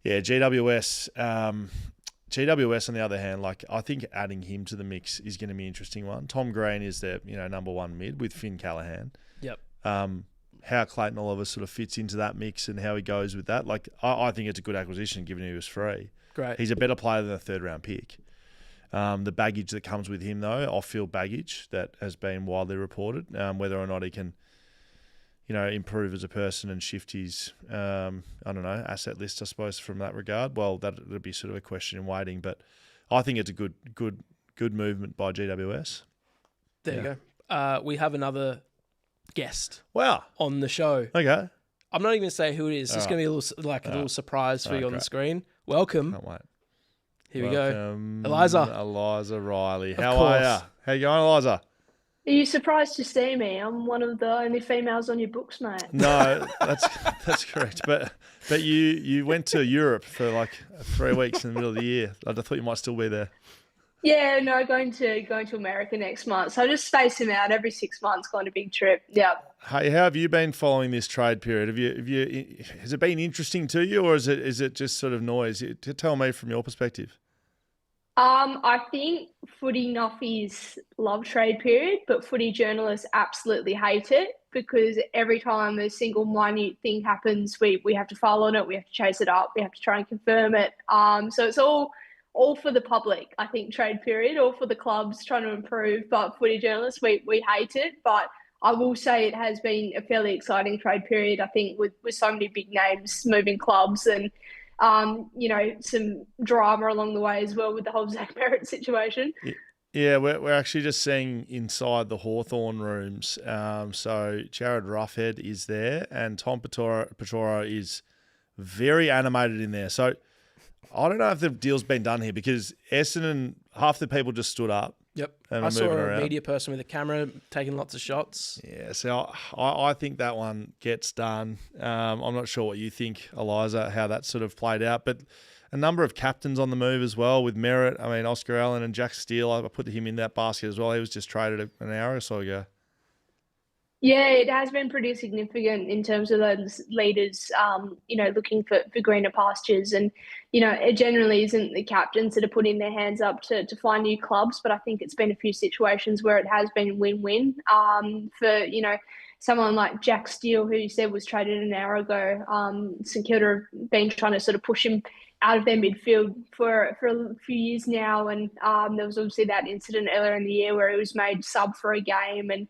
S1: yeah, GWS. GWS, on the other hand, like I think adding him to the mix is going to be an interesting one. Tom Green is their number one mid with Finn Callahan.
S2: Yep.
S1: How Clayton Oliver sort of fits into that mix and how he goes with that. Like I think it's a good acquisition given he was free.
S2: Great.
S1: He's a better player than a third-round pick. The baggage that comes with him, though, off-field baggage that has been widely reported, whether or not he can, improve as a person and shift his, asset list, I suppose, from that regard. Well, that would be sort of a question in waiting, but I think it's a good movement by GWS.
S2: There you go. We have another guest.
S1: Wow.
S2: On the show.
S1: Okay.
S2: I'm not even going to say who it is. It's going to be a little surprise for you on the screen. Welcome.
S1: Can't wait.
S2: Here we go. Eliza.
S1: Eliza Riley. How are you? How you going, Eliza?
S6: Are you surprised to see me? I'm one of the only females on your books, mate.
S1: No, that's correct. But you went to Europe for like 3 weeks in the middle of the year. I thought you might still be there.
S6: Yeah, no, going to America next month. So I just space him out every 6 months, going on a big trip. Yeah.
S1: Hey, how have you been following this trade period? Has it been interesting to you, or is it just sort of noise? Tell me from your perspective.
S6: I think footy nuffies love trade period, but footy journalists absolutely hate it because every time a single minute thing happens, we have to follow on it, we have to chase it up, we have to try and confirm it. So it's all for the public, I think, trade period, all for the clubs trying to improve. But footy journalists, we hate it. But I will say it has been a fairly exciting trade period, I think, with so many big names moving clubs and some drama along the way as well with the whole Zach Merritt situation.
S1: Yeah, we're actually just seeing inside the Hawthorn rooms. So Jared Roughhead is there and Tom Petoro is very animated in there. So I don't know if the deal's been done here because Essendon, half the people just stood up.
S2: Yep.
S1: And
S2: I saw
S1: a
S2: media person with a camera taking lots of shots.
S1: Yeah, so I think that one gets done. I'm not sure what you think, Eliza, how that sort of played out, but a number of captains on the move as well with Merritt. I mean, Oscar Allen and Jack Steele, I put him in that basket as well. He was just traded an hour or so ago.
S6: Yeah, it has been pretty significant in terms of those leaders, looking for greener pastures. And, it generally isn't the captains that are putting their hands up to find new clubs. But I think it's been a few situations where it has been win-win for, someone like Jack Steele, who you said was traded an hour ago. St Kilda have been trying to sort of push him out of their midfield for a few years now. And there was obviously that incident earlier in the year where he was made sub for a game and,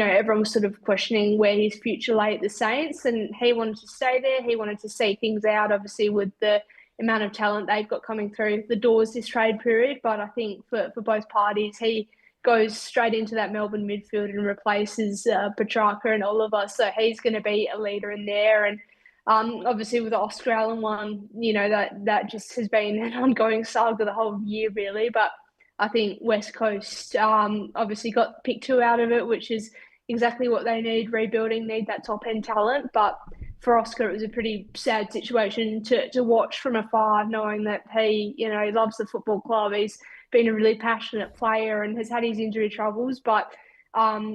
S6: everyone was sort of questioning where his future lay at the Saints, and he wanted to stay there. He wanted to see things out, obviously, with the amount of talent they've got coming through the doors this trade period. But I think for both parties, he goes straight into that Melbourne midfield and replaces Petrarca and Oliver. So he's going to be a leader in there. And obviously with the Oscar Allen one, that just has been an ongoing saga the whole year, really. But I think West Coast obviously got pick 2 out of it, which is exactly what they need, rebuilding, need that top-end talent. But for Oscar, it was a pretty sad situation to watch from afar, knowing that he loves the football club. He's been a really passionate player and has had his injury troubles, but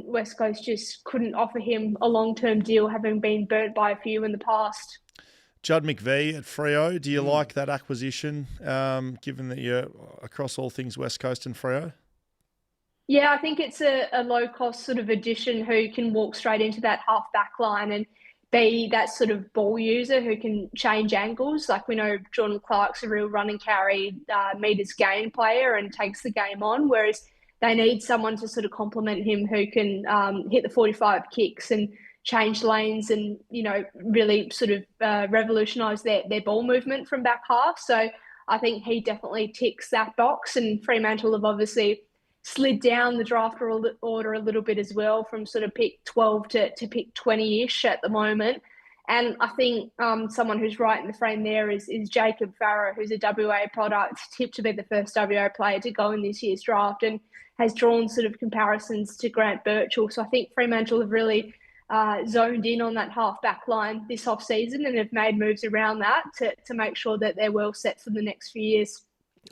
S6: West Coast just couldn't offer him a long-term deal, having been burnt by a few in the past.
S1: Judd McVie at Freo, do you like that acquisition, given that you're across all things West Coast and Freo?
S6: Yeah, I think it's a low-cost sort of addition who can walk straight into that half-back line and be that sort of ball user who can change angles. Like we know Jordan Clark's a real run and carry, meters gain player and takes the game on, whereas they need someone to sort of complement him who can hit the 45 kicks and change lanes and, really sort of revolutionise their ball movement from back half. So I think he definitely ticks that box, and Fremantle have obviously slid down the draft order a little bit as well, from sort of pick 12 to pick 20-ish at the moment. And I think someone who's right in the frame there is Jacob Farrer, who's a WA product, tipped to be the first WA player to go in this year's draft, and has drawn sort of comparisons to Grant Birchall. So I think Fremantle have really zoned in on that half-back line this off-season and have made moves around that to make sure that they're well set for the next few years.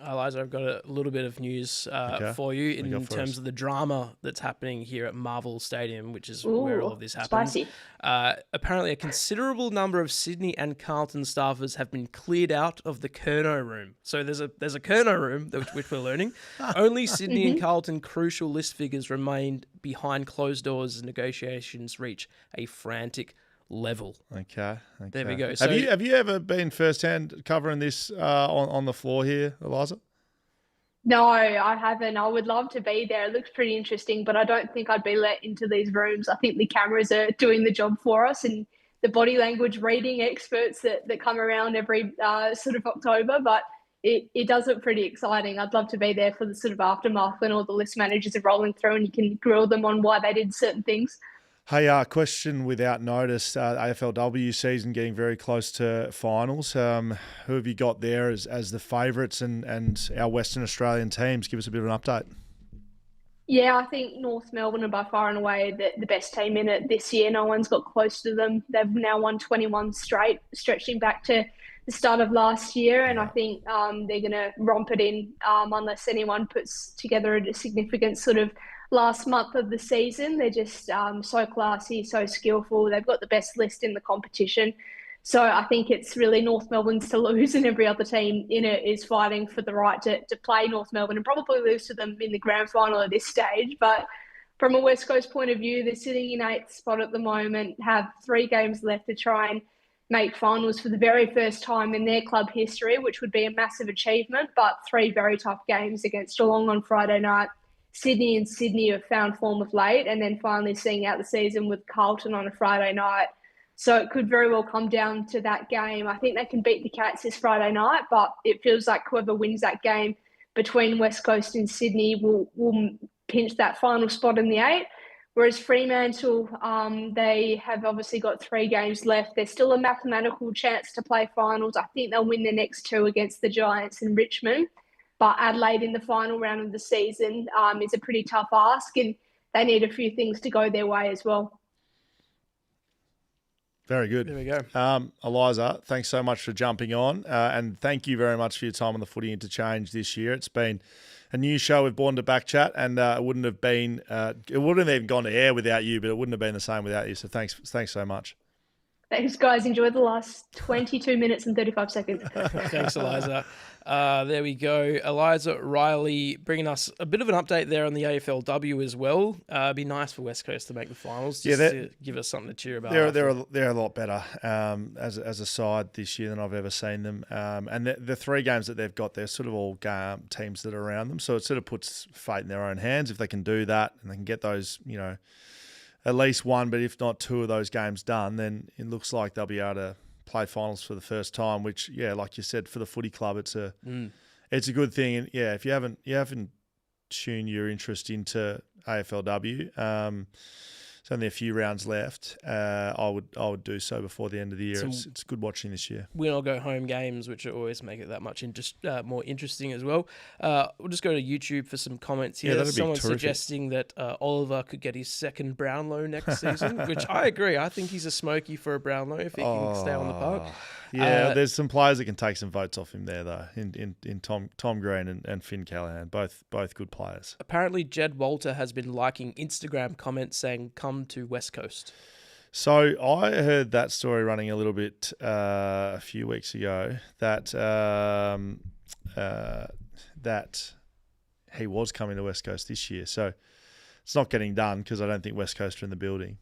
S2: Eliza, I've got a little bit of news for you in terms of the drama that's happening here at Marvel Stadium, which is where all of this happens.
S6: Spicy.
S2: Apparently, a considerable number of Sydney and Carlton staffers have been cleared out of the Kerno room. So there's a Kerno room, which we're learning. Only Sydney and Carlton crucial list figures remained behind closed doors as negotiations reach a frantic level.
S1: Okay.
S2: There we go. So,
S1: have you ever been firsthand covering this on the floor here, Eliza?
S6: No, I haven't. I would love to be there. It looks pretty interesting, but I don't think I'd be let into these rooms. I think the cameras are doing the job for us and the body language reading experts that come around every sort of October, but it does look pretty exciting. I'd love to be there for the sort of aftermath when all the list managers are rolling through and you can grill them on why they did certain things.
S1: Hey, question without notice, AFLW season getting very close to finals. Who have you got there as the favourites and our Western Australian teams? Give us a bit of an update.
S6: Yeah, I think North Melbourne are by far and away the best team in it this year. No one's got close to them. They've now won 21 straight, stretching back to the start of last year. And I think they're going to romp it in unless anyone puts together a significant sort of last month of the season. They're just so classy, so skillful. They've got the best list in the competition. So I think it's really North Melbourne's to lose, and every other team in it is fighting for the right to play North Melbourne and probably lose to them in the grand final at this stage. But from a West Coast point of view, they're sitting in 8th spot at the moment, have 3 games left to try and make finals for the very first time in their club history, which would be a massive achievement, but 3 very tough games against Geelong on Friday night. Sydney have found form of late, and then finally seeing out the season with Carlton on a Friday night. So it could very well come down to that game. I think they can beat the Cats this Friday night, but it feels like whoever wins that game between West Coast and Sydney will pinch that final spot in the 8. Whereas Fremantle, they have obviously got 3 games left. There's still a mathematical chance to play finals. I think they'll win their next 2 against the Giants and Richmond. But Adelaide in the final round of the season is a pretty tough ask, and they need a few things to go their way as well.
S1: Very good.
S2: There we go.
S1: Eliza, thanks so much for jumping on, and thank you very much for your time on the Footy Interchange this year. It's been a new show we've born to BackChat, and it wouldn't have even gone to air without you, but it wouldn't have been the same without you. So thanks so much.
S6: Thanks, guys. Enjoy the last 22 minutes and 35 seconds.
S2: Thanks, Eliza. There we go. Eliza Riley bringing us a bit of an update there on the AFLW as well. It'd be nice for West Coast to make the finals, just to give us something to cheer about.
S1: They're a lot better as a side this year than I've ever seen them. And the 3 games that they've got, they're sort of all teams that are around them. So it sort of puts fate in their own hands if they can do that and they can get those, at least 1, but if not 2 of those games done, then it looks like they'll be able to play finals for the first time, which, like you said, for the footy club, it's a good thing. And if you haven't tuned your interest into AFLW, there's only a few rounds left. I would do so before the end of the year. It's good watching this year. Win
S2: or go home games, which always make it that much more interesting as well. We'll just go to YouTube for some comments here.
S1: That'd be
S2: Someone
S1: terrific.
S2: Suggesting that Oliver could get his 2nd Brownlow next season, which I agree. I think he's a smoky for a Brownlow if he can stay on the park.
S1: Yeah, there's some players that can take some votes off him there, though, in Tom Green and Finn Callahan, both good players.
S2: Apparently, Jed Walter has been liking Instagram comments saying, "Come to West Coast."
S1: So I heard that story running a little bit a few weeks ago that that he was coming to West Coast this year. So it's not getting done because I don't think West Coast are in the building.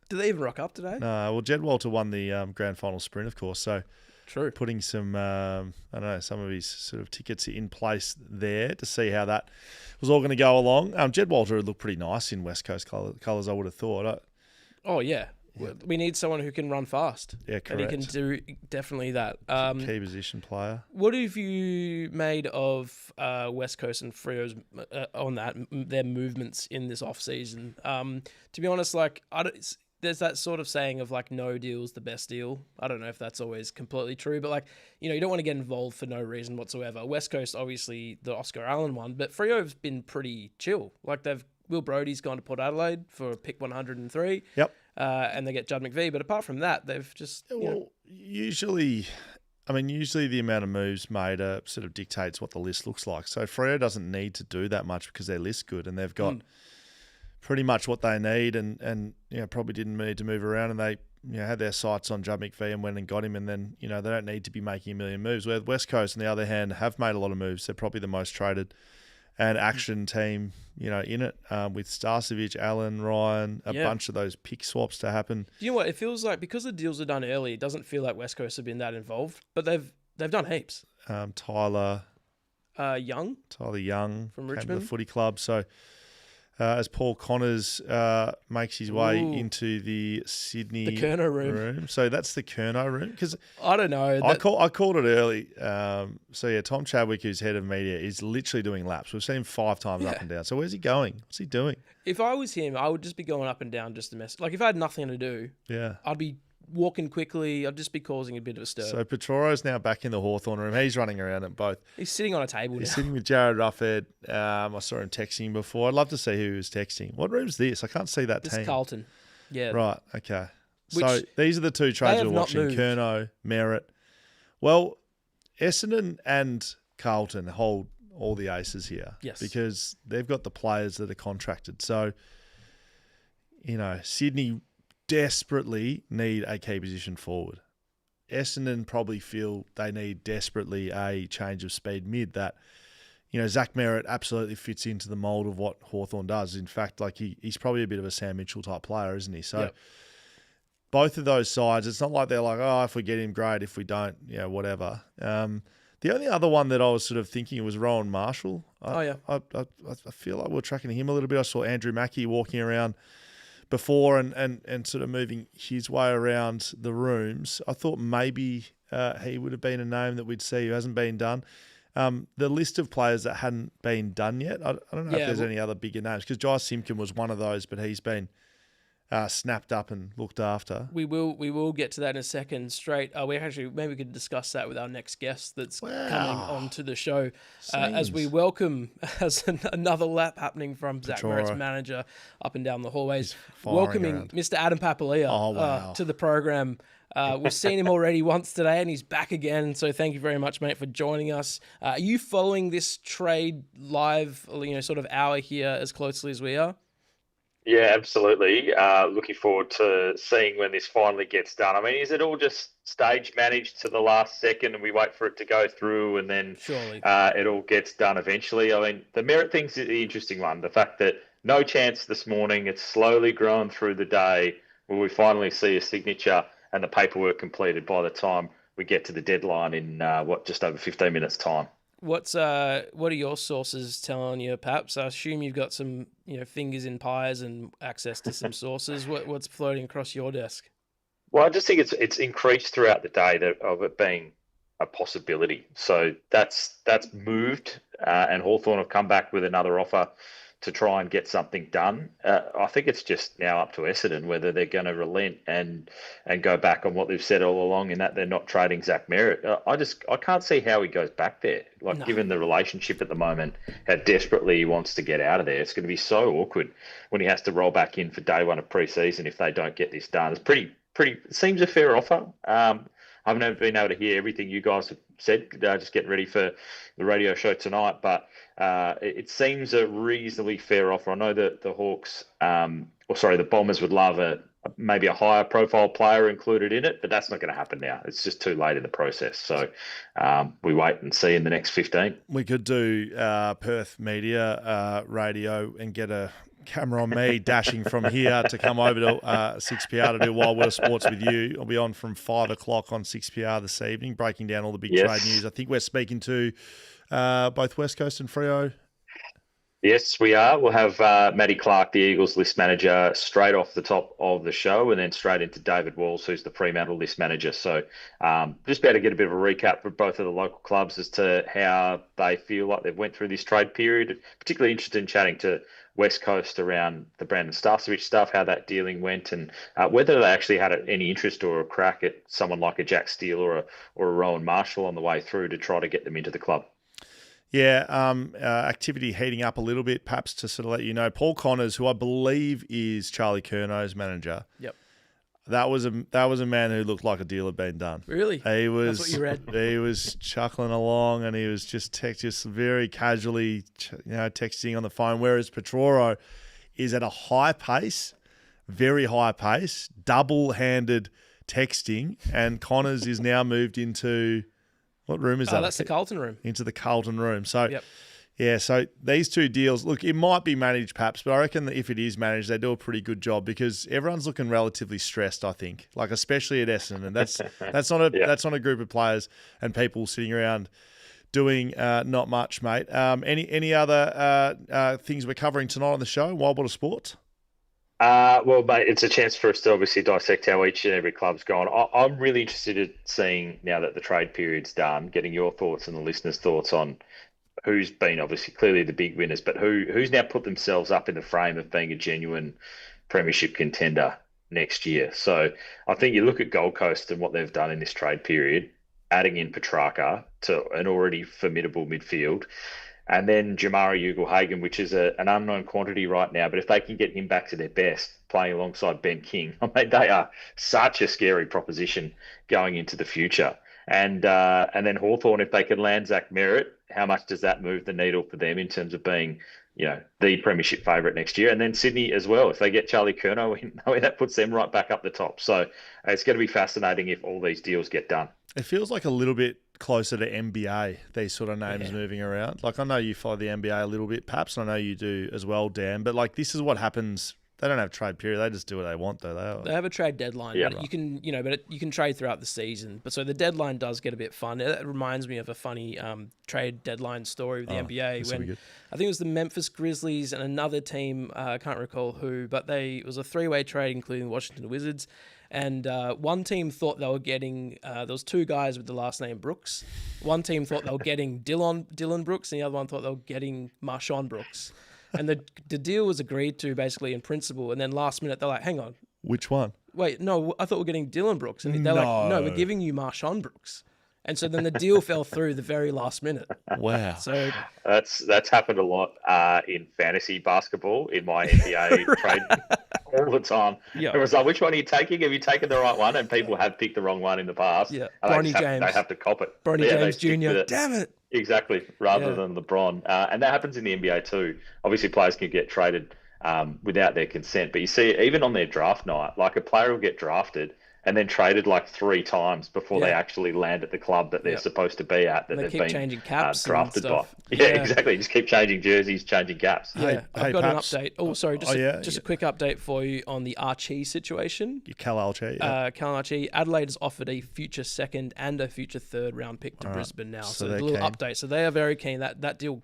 S2: Do they even rock up today?
S1: No. Well, Jed Walter won the grand final sprint, of course. So
S2: true,
S1: putting some some of his sort of tickets in place there to see how that was all going to go along. Jed Walter would look pretty nice in West Coast colours, I would have thought.
S2: Yeah. We need someone who can run fast.
S1: Yeah, correct.
S2: And he can do definitely that.
S1: Key position player.
S2: What have you made of West Coast and Freo's on that, their movements in this off-season? To be honest, there's that sort of saying of no deal's the best deal. I don't know if that's always completely true, but you don't want to get involved for no reason whatsoever. West Coast, obviously the Oscar Allen one, but Freo's been pretty chill. Will Brodie's gone to Port Adelaide for pick 103.
S1: Yep.
S2: And they get Judd McVie. But apart from that, they've just
S1: usually the amount of moves made sort of dictates what the list looks like. So Freo doesn't need to do that much because their list's good and they've got pretty much what they need, and probably didn't need to move around, and they had their sights on Judd McVie and went and got him, and then they don't need to be making a million moves. Where West Coast, on the other hand, have made a lot of moves. They're probably the most traded and action team in it, with Starcevic, Allen, Ryan, a bunch of those pick swaps to happen.
S2: You know what? It feels like because the deals are done early, it doesn't feel like West Coast have been that involved, but they've done heaps.
S1: Tyler
S2: Young
S1: from
S2: Richmond,
S1: the Footy Club. So as Paul Connors makes his way into the Sydney
S2: Kerno room.
S1: So that's the Kerno room, because
S2: I don't know.
S1: I called it early. Tom Chadwick, who's head of media, is literally doing laps. We've seen him 5 times up and down. So where's he going? What's he doing?
S2: If I was him, I would just be going up and down just to mess. Like if I had nothing to do, I'd be walking quickly. I'd just be causing a bit of a stir.
S1: So Petroro's now back in the Hawthorn room. He's running around at both.
S2: He's sitting on a table.
S1: He's sitting with Jared Ruffhead. I saw him texting before. I'd love to see who he was texting. What room's this? I can't see that team.
S2: This So Yeah.
S1: Right. Okay. So these are the 2 trades we're watching. Kerno, Merritt. Well, Essendon and Carlton hold all the aces here.
S2: Yes.
S1: Because they've got the players that are contracted. So, Sydney desperately need a key position forward. Essendon probably feel they need desperately a change of speed mid that, Zach Merritt absolutely fits into the mould of what Hawthorn does. In fact, he's probably a bit of a Sam Mitchell type player, isn't he? So both of those sides, it's not like they're like, oh, if we get him, great. If we don't, whatever. The only other one that I was sort of thinking was Rowan Marshall. I feel like we're tracking him a little bit. I saw Andrew Mackey walking around before and sort of moving his way around the rooms. I thought maybe he would have been a name that we'd see who hasn't been done. The list of players that hadn't been done yet, I don't know if there's any other bigger names, because Jai Simpkin was one of those, but he's been snapped up and looked after.
S2: We will get to that in a second. Maybe we could discuss that with our next guest that's coming onto the show as we welcome another lap happening from Zach Merritt's manager up and down the hallways, welcoming around Mr. Adam Papalia to the program. We've seen him already once today, and he's back again. So thank you very much, mate, for joining us. Are you following this trade live, sort of hour here as closely as we are?
S7: Yeah, absolutely. Looking forward to seeing when this finally gets done. I mean, is it all just stage managed to the last second and we wait for it to go through and then it all gets done eventually? I mean, the Merritt thing's the interesting one. The fact that no chance this morning, it's slowly grown through the day. Will we finally see a signature and the paperwork completed by the time we get to the deadline in, just over 15 minutes' time?
S2: What are your sources telling you, Paps? I assume you've got some, fingers in pies and access to some sources. What's floating across your desk?
S7: Well, I just think it's increased throughout the day of it being a possibility. So that's moved, and Hawthorn have come back with another offer to try and get something done. I think it's just now up to Essendon whether they're going to relent and go back on what they've said all along, in that they're not trading Zach Merritt. I can't see how he goes back there. Given the relationship at the moment, how desperately he wants to get out of there, it's going to be so awkward when he has to roll back in for day one of pre-season if they don't get this done. It's pretty. It seems a fair offer. I haven't been able to hear everything you guys have said, just getting ready for the radio show tonight, but it seems a reasonably fair offer. I know that the Hawks, the Bombers would love maybe a higher profile player included in it, but that's not going to happen now. It's just too late in the process. So we wait and see in the next 15.
S1: We could do Perth media radio and get a camera on me dashing from here to come over to 6PR to do Wild World Sports with you. I'll be on from 5 o'clock on 6PR this evening, breaking down all the big trade news. I think we're speaking to both West Coast and Freo.
S7: Yes, we are. We'll have Matty Clark, the Eagles list manager, straight off the top of the show, and then straight into David Walls, who's the Fremantle list manager. So just be able to get a bit of a recap for both of the local clubs as to how they feel like they've went through this trade period. Particularly interested in chatting to West Coast around the Brandon Starcevic stuff, how that dealing went, and whether they actually had any interest or a crack at someone like a Jack Steele or a Rowan Marshall on the way through to try to get them into the club.
S1: Yeah, activity heating up a little bit, perhaps to sort of let you know. Paul Connors, who I believe is Charlie Curnow's manager.
S2: Yep.
S1: That was a man who looked like a deal had been done.
S2: Really?
S1: He was.
S2: That's what you read.
S1: He was chuckling along, and he was just very casually, texting on the phone. Whereas Petroro is at a high pace, very high pace, double-handed texting, and Connors is now moved into. What room is that?
S2: That's the Carlton room.
S1: Into the Carlton room. So,
S2: yep.
S1: Yeah, so these two deals, look, it might be managed perhaps, but I reckon that if it is managed, they do a pretty good job because everyone's looking relatively stressed, I think, like especially at Essendon. And that's not a group of players and people sitting around doing not much, mate. Any other things we're covering tonight on the show, Wild Water Sports?
S7: Well, mate, it's a chance for us to obviously dissect how each and every club's gone. I'm really interested in seeing, now that the trade period's done, getting your thoughts and the listeners' thoughts on who's been obviously clearly the big winners, but who's now put themselves up in the frame of being a genuine premiership contender next year. So I think you look at Gold Coast and what they've done in this trade period, adding in Petrarca to an already formidable midfield. And then Jamari Ugle-Hagan, which is an unknown quantity right now. But if they can get him back to their best, playing alongside Ben King, I mean, they are such a scary proposition going into the future. And then Hawthorn, if they can land Zach Merritt, how much does that move the needle for them in terms of being, the premiership favourite next year? And then Sydney as well. If they get Charlie Curnow in, that puts them right back up the top. So it's going to be fascinating if all these deals get done.
S1: It feels like a little bit closer to NBA, these sort of names moving around. Like, I know you follow the NBA a little bit, perhaps, and I know you do as well, Dan, but like, this is what happens. They don't have trade period. They just do what they want, though. They
S2: have a trade deadline.
S1: Yeah,
S2: but you can, you can trade throughout the season. But so the deadline does get a bit fun. It reminds me of a funny trade deadline story with the NBA when I think it was the Memphis Grizzlies and another team. I can't recall who, but it was a three-way trade, including the Washington Wizards. And one team thought they were getting, there was two guys with the last name Brooks. One team thought they were getting Dylan Brooks, and the other one thought they were getting Marshawn Brooks. And the deal was agreed to basically in principle. And then last minute, they're like, hang on.
S1: Which one?
S2: Wait, no, I thought we're getting Dylan Brooks. And they're like, no, we're giving you Marshawn Brooks. And so then the deal fell through the very last minute.
S1: Wow.
S2: So
S7: that's happened a lot in fantasy basketball in my NBA trade all the time.
S2: Yeah.
S7: It was like, which one are you taking? Have you taken the right one? And people have picked the wrong one in the past.
S2: Yeah.
S7: And
S2: James.
S7: They have to cop it.
S2: Bronny James Jr. Damn it.
S7: Exactly, rather than LeBron. And that happens in the NBA too. Obviously, players can get traded without their consent. But you see, even on their draft night, like a player will get drafted and then traded like 3 times before they actually land at the club that they're supposed to be at, that
S2: they
S7: they've
S2: keep
S7: been
S2: changing caps
S7: drafted by.
S2: Yeah,
S7: exactly. Just keep changing jerseys, changing caps.
S2: Yeah, I've got
S1: perhaps,
S2: an update. Oh, sorry, just a quick update for you on the Archie situation.
S1: Cal Archie.
S2: Cal Archie. Adelaide has offered a future second and a future third round pick to Brisbane now. So a little update. So they are very keen. That deal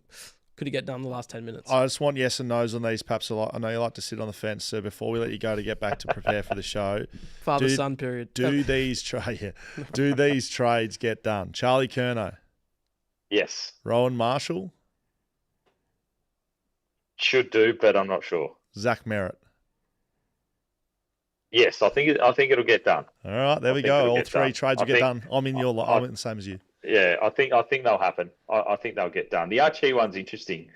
S2: could get done in the last 10 minutes.
S1: I just want yes and no's on these, perhaps. I know you like to sit on the fence, so before we let you go to get back to prepare for the show.
S2: Father-son period.
S1: Do these trades get done? Charlie Curnow.
S7: Yes.
S1: Rowan Marshall.
S7: Should do, but I'm not sure.
S1: Zach Merritt.
S7: Yes, I think it'll get done.
S1: All right, there we go. All 3 trades will get done. I'm in the same as you.
S7: Yeah, I think they'll happen. I think they'll get done. The Archie one's interesting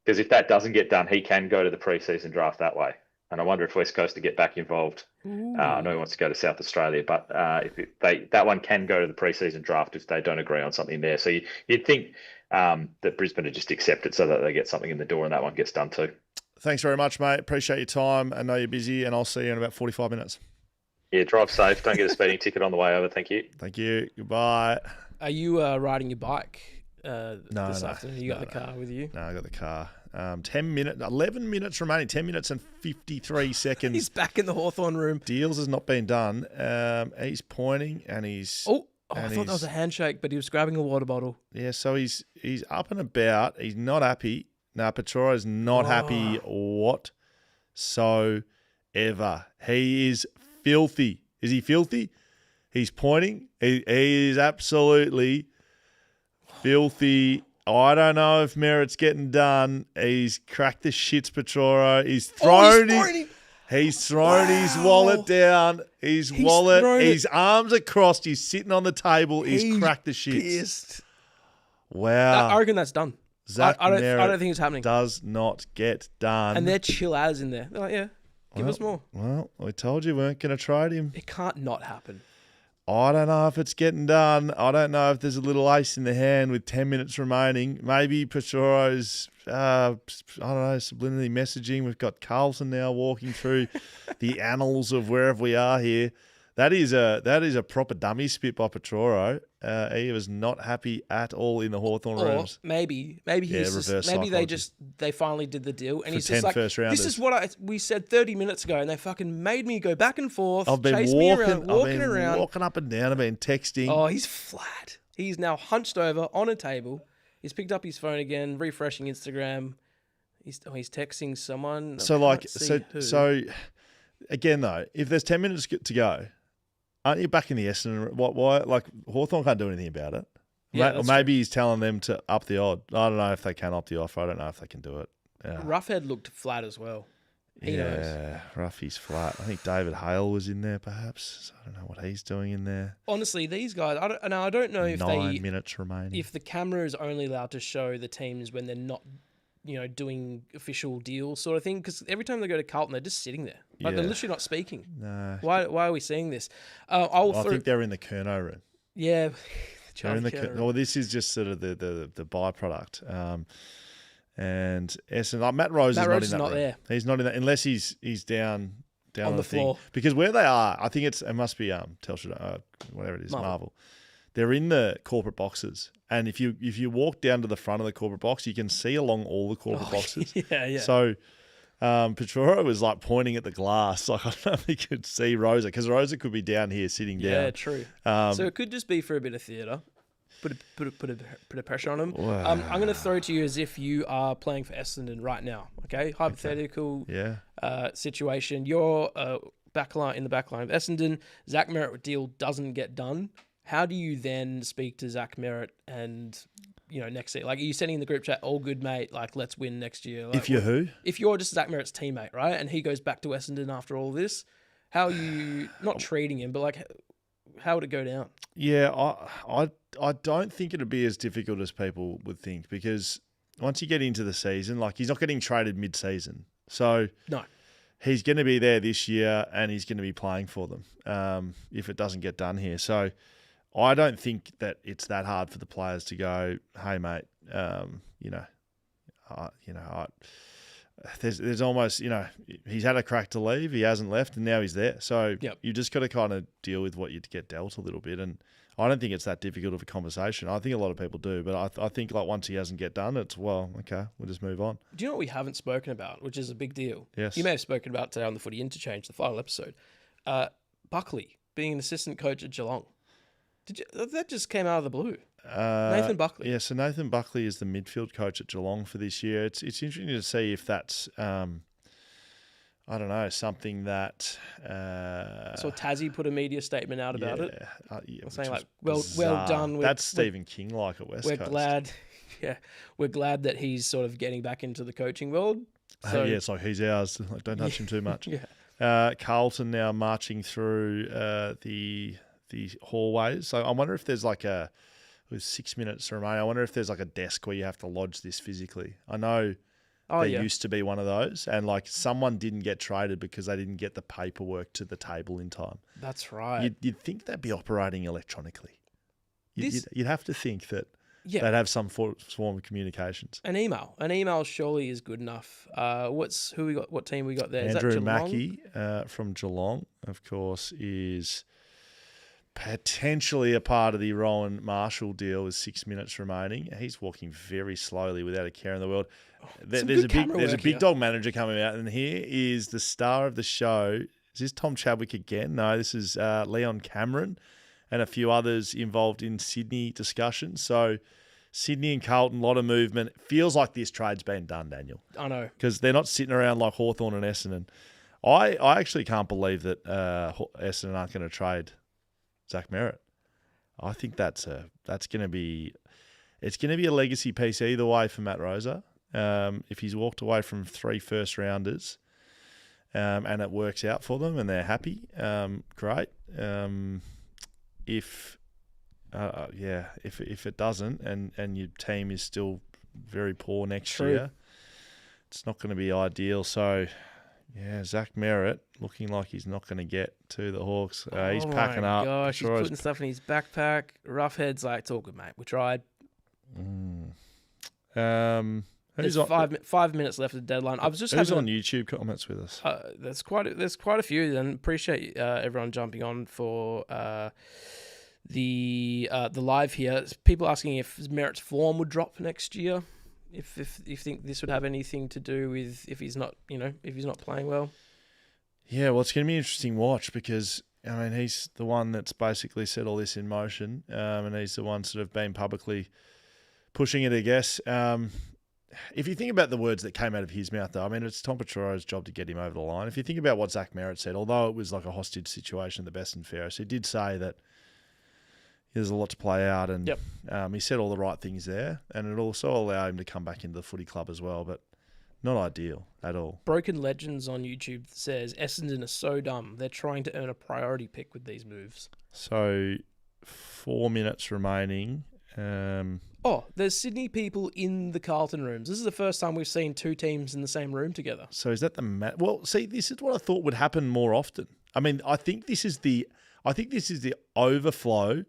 S7: because if that doesn't get done, he can go to the preseason draft that way. And I wonder if West Coast to get back involved. I know he wants to go to South Australia, but that one can go to the preseason draft if they don't agree on something there. So you'd think that Brisbane would just accept it so that they get something in the door and that one gets done too.
S1: Thanks very much, mate. Appreciate your time. I know you're busy, and I'll see you in about 45 minutes.
S7: Yeah, drive safe. Don't get a speeding ticket on the way over. Thank you.
S1: Thank you. Goodbye.
S2: Are you riding your bike this afternoon? You got the car with you?
S1: No, I got the car. 11 minutes remaining. 10 minutes and 53 seconds.
S2: He's back in the Hawthorn room.
S1: Deals has not been done. He's pointing and he's...
S2: I thought that was a handshake, but he was grabbing a water bottle.
S1: Yeah, so he's up and about. He's not happy. No, Petroro's not happy whatsoever. He is filthy. Is he filthy? He's pointing. He is absolutely filthy. I don't know if Merritt's getting done. He's cracked the shits, Petroro. He's thrown his wallet down. His arms are crossed. He's sitting on the table. He's cracked the shits.
S2: Pissed.
S1: Wow.
S2: I reckon that's done.
S1: Zach
S2: I don't
S1: Merritt
S2: think it's happening.
S1: does not get done.
S2: And they're chill as in there. They're like, yeah, give us more.
S1: Well, we told you we weren't going to trade him.
S2: It can't not happen.
S1: I don't know if it's getting done. I don't know if there's a little ace in the hand with 10 minutes remaining. Maybe Petoro's, I don't know, subliminally messaging. We've got Carlton now walking through the annals of wherever we are here. That is a proper dummy spit by Petoro. He was not happy at all in the Hawthorn rooms.
S2: Maybe they finally did the deal, and
S1: For
S2: he's
S1: 10
S2: just like,
S1: first rounders.
S2: this is what we said 30 minutes ago, and they fucking made me go back and forth,
S1: I've been
S2: chase
S1: walking,
S2: me around, walking around.
S1: walking up and down. I've been texting.
S2: Oh, he's flat. He's now hunched over on a table. He's picked up his phone again, refreshing Instagram. He's texting someone.
S1: So again though, if there's 10 minutes to go, aren't you back in the Essendon? Why? Like Hawthorn can't do anything about it.
S2: Yeah,
S1: Or maybe he's telling them to up the odd. I don't know if they can up the offer. I don't know if they can do it. Yeah.
S2: Roughhead looked flat as well. He knows.
S1: Ruffy's flat. I think David Hale was in there perhaps. So I don't know what he's doing in there.
S2: Honestly, these guys, I don't know if
S1: 9 minutes remaining.
S2: if the camera is only allowed to show the teams when they're not, doing official deals sort of thing. Because every time they go to Carlton, they're just sitting there. Like they're literally not speaking.
S1: No.
S2: Why are we seeing this?
S1: I think they're in the Kerno room.
S2: Yeah.
S1: They're in the well, this is just sort of the byproduct. And Essendon, Matt Rose is not in that room.
S2: there.
S1: He's not in that unless he's down
S2: on the floor.
S1: Because where they are, I think it must be Telstra, whatever it is, Marvel. They're in the corporate boxes, and if you walk down to the front of the corporate box, you can see along all the corporate boxes.
S2: Yeah.
S1: So Petro was like pointing at the glass, like I don't know if he could see Rosa, because Rosa could be down here sitting down.
S2: Yeah, true. So it could just be for a bit of theatre. Put a pressure on him.
S1: Wow.
S2: I'm going to throw to you as if you are playing for Essendon right now. Okay, hypothetical situation. You're in the backline of Essendon. Zach Merritt deal doesn't get done. How do you then speak to Zach Merritt and next year? Like, are you sending in the group chat, all good, mate? Like, let's win next year. Like,
S1: if you're who?
S2: If you're just Zach Merritt's teammate, right, and he goes back to Essendon after all this, how are you not treating him, but like, how would it go down?
S1: Yeah, I don't think it'd be as difficult as people would think, because once you get into the season, like he's not getting traded mid-season. So
S2: no,
S1: he's going to be there this year and he's going to be playing for them if it doesn't get done here. So I don't think that it's that hard for the players to go, hey, mate, there's almost, he's had a crack to leave, he hasn't left, and now he's there. So you just got to kind of deal with what you get dealt a little bit. And I don't think it's that difficult of a conversation. I think a lot of people do, but I think like once he doesn't get done, it's, well, okay, we'll just move on.
S2: Do you know what we haven't spoken about, which is a big deal?
S1: Yes.
S2: You may have spoken about today on the Footy Interchange, the final episode. Buckley being an assistant coach at Geelong. That just came out of the blue. Nathan Buckley.
S1: Yeah, so Nathan Buckley is the midfield coach at Geelong for this year. It's interesting to see if that's, I don't know, something that...
S2: I saw Tassie put a media statement out about it. Saying like, well done.
S1: That's Stephen King-like at West Coast.
S2: We're glad that he's sort of getting back into the coaching world. So,
S1: it's like he's ours. Like, don't touch him too much.
S2: Yeah.
S1: Carlton now marching through the hallways. So I wonder if there's like with 6 minutes remaining, I wonder if there's like a desk where you have to lodge this physically. I know there used to be one of those, and like someone didn't get traded because they didn't get the paperwork to the table in time.
S2: That's right.
S1: You'd think they'd be operating electronically. You'd have to think that they'd have some form of communications.
S2: An email surely is good enough. Who we got? What team we got there?
S1: Andrew
S2: Is that Geelong?
S1: Mackey from Geelong, of course, is potentially a part of the Rowan Marshall deal with 6 minutes remaining. He's walking very slowly without a care in the world. There's a big dog manager coming out, and here is the star of the show. Is this Tom Chadwick again? No, this is Leon Cameron and a few others involved in Sydney discussions. So Sydney and Carlton, a lot of movement. It feels like this trade's been done, Daniel.
S2: I know.
S1: Because they're not sitting around like Hawthorn and Essendon. I actually can't believe that Essendon aren't going to trade Zach Merritt. I think it's going to be a legacy piece either way for Matt Rosa. If he's walked away from 3 first rounders, and it works out for them and they're happy, great. If it doesn't and your team is still very poor next
S2: True.
S1: year. It's not going to be ideal. So, yeah, Zach Merritt looking like he's not going to get to the Hawks. He's packing up.
S2: Gosh, he's
S1: Petroro's-
S2: putting stuff in his backpack. Roughhead's like, it's all good, mate. We tried.
S1: Who's
S2: There's
S1: on,
S2: 5 minutes left of the deadline. I was just
S1: who's
S2: having
S1: on YouTube comments with us?
S2: there's quite a few, and appreciate everyone jumping on for the live here. People asking if Merritt's form would drop next year. If you think this would have anything to do with if he's not playing well.
S1: Yeah, well, it's going to be an interesting watch because, I mean, he's the one that's basically set all this in motion, and he's the one sort of been publicly pushing it, I guess. If you think about the words that came out of his mouth, though, I mean, it's Tom Petroro's job to get him over the line. If you think about what Zach Merritt said, although it was like a hostage situation at the best and fairest, he did say that there's a lot to play out, and he said all the right things there, and it also allowed him to come back into the footy club as well, but not ideal at all.
S2: Broken Legends on YouTube says Essendon are so dumb. They're trying to earn a priority pick with these moves.
S1: So 4 minutes remaining.
S2: There's Sydney people in the Carlton rooms. This is the first time we've seen two teams in the same room together.
S1: So is that the well? See, this is what I thought would happen more often. I mean, I think this is the overflow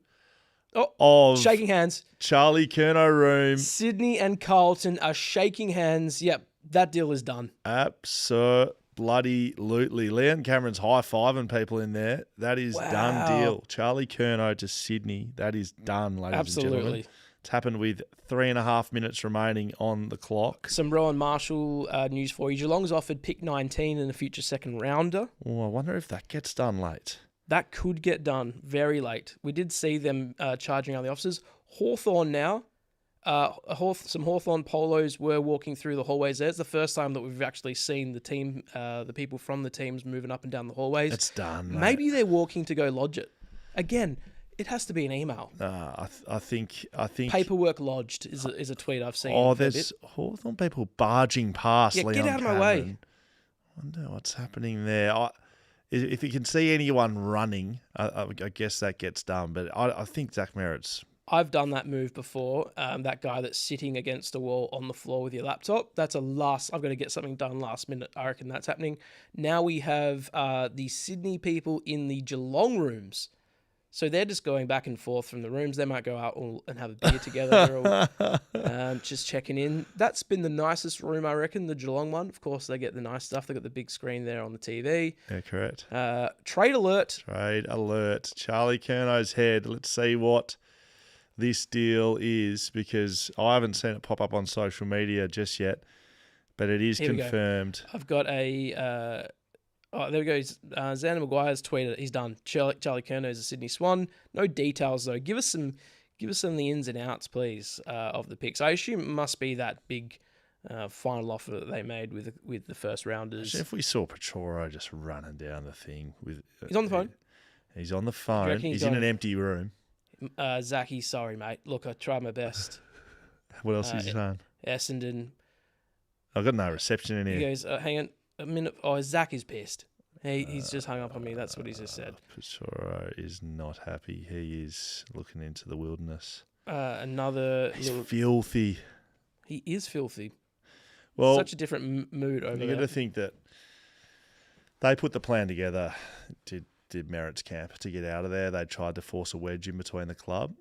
S1: of
S2: shaking hands.
S1: Charlie Curnow room.
S2: Sydney and Carlton are shaking hands. Yep, that deal is done.
S1: Absolutely. Leon Cameron's high-fiving people in there. That is done deal. Charlie Curnow to Sydney. That is done, ladies and gentlemen. It's happened with 3.5 minutes remaining on the clock.
S2: Some Rowan Marshall news for you. Geelong's offered pick 19 in a future second rounder.
S1: Oh, I wonder if that gets done late.
S2: That could get done very late. We did see them charging out the officers. Hawthorn now. Some Hawthorn polos were walking through the hallways there. It's the first time that we've actually seen the team, the people from the teams moving up and down the hallways.
S1: It's done, mate.
S2: Maybe they're walking to go lodge it. Again, it has to be an email.
S1: I think
S2: paperwork lodged is a tweet I've seen.
S1: Oh, there's Hawthorn people barging past.
S2: Yeah,
S1: Leon
S2: get out of my
S1: Cameron.
S2: way.
S1: I wonder what's happening there. If you can see anyone running, I guess that gets done. But I think Zach Merritt's.
S2: I've done that move before. That guy that's sitting against a wall on the floor with your laptop. I've got to get something done last minute. I reckon that's happening. Now we have the Sydney people in the Geelong rooms. So they're just going back and forth from the rooms. They might go out and have a beer together. Or, just checking in. That's been the nicest room, I reckon, the Geelong one. Of course, they get the nice stuff. They got the big screen there on the TV.
S1: Yeah, correct.
S2: Trade alert.
S1: Trade alert. Charlie Curnow's head. Let's see what this deal is, because I haven't seen it pop up on social media just yet, but it is confirmed.
S2: I've got a... there we go. Xander Maguire's tweeted. He's done. Charlie Curnow is a Sydney Swan. No details though. Give us some of the ins and outs, please, of the picks. I assume it must be that big final offer that they made with the first rounders.
S1: If we saw Petroro just running down the thing with,
S2: he's on the phone.
S1: He's on the phone. He's in an empty room.
S2: Zachy, sorry mate. Look, I tried my best.
S1: What else is he saying?
S2: Essendon.
S1: I've got no reception in here.
S2: He goes, hang on a minute. Oh, Zach is pissed. He's just hung up on me. That's what he's just said.
S1: Petroro is not happy. He is looking into the wilderness.
S2: He's
S1: filthy.
S2: He is filthy.
S1: Well,
S2: such a different mood over there.
S1: You got to think that they put the plan together. Did Merritt's camp to get out of there. They tried to force a wedge in between the club.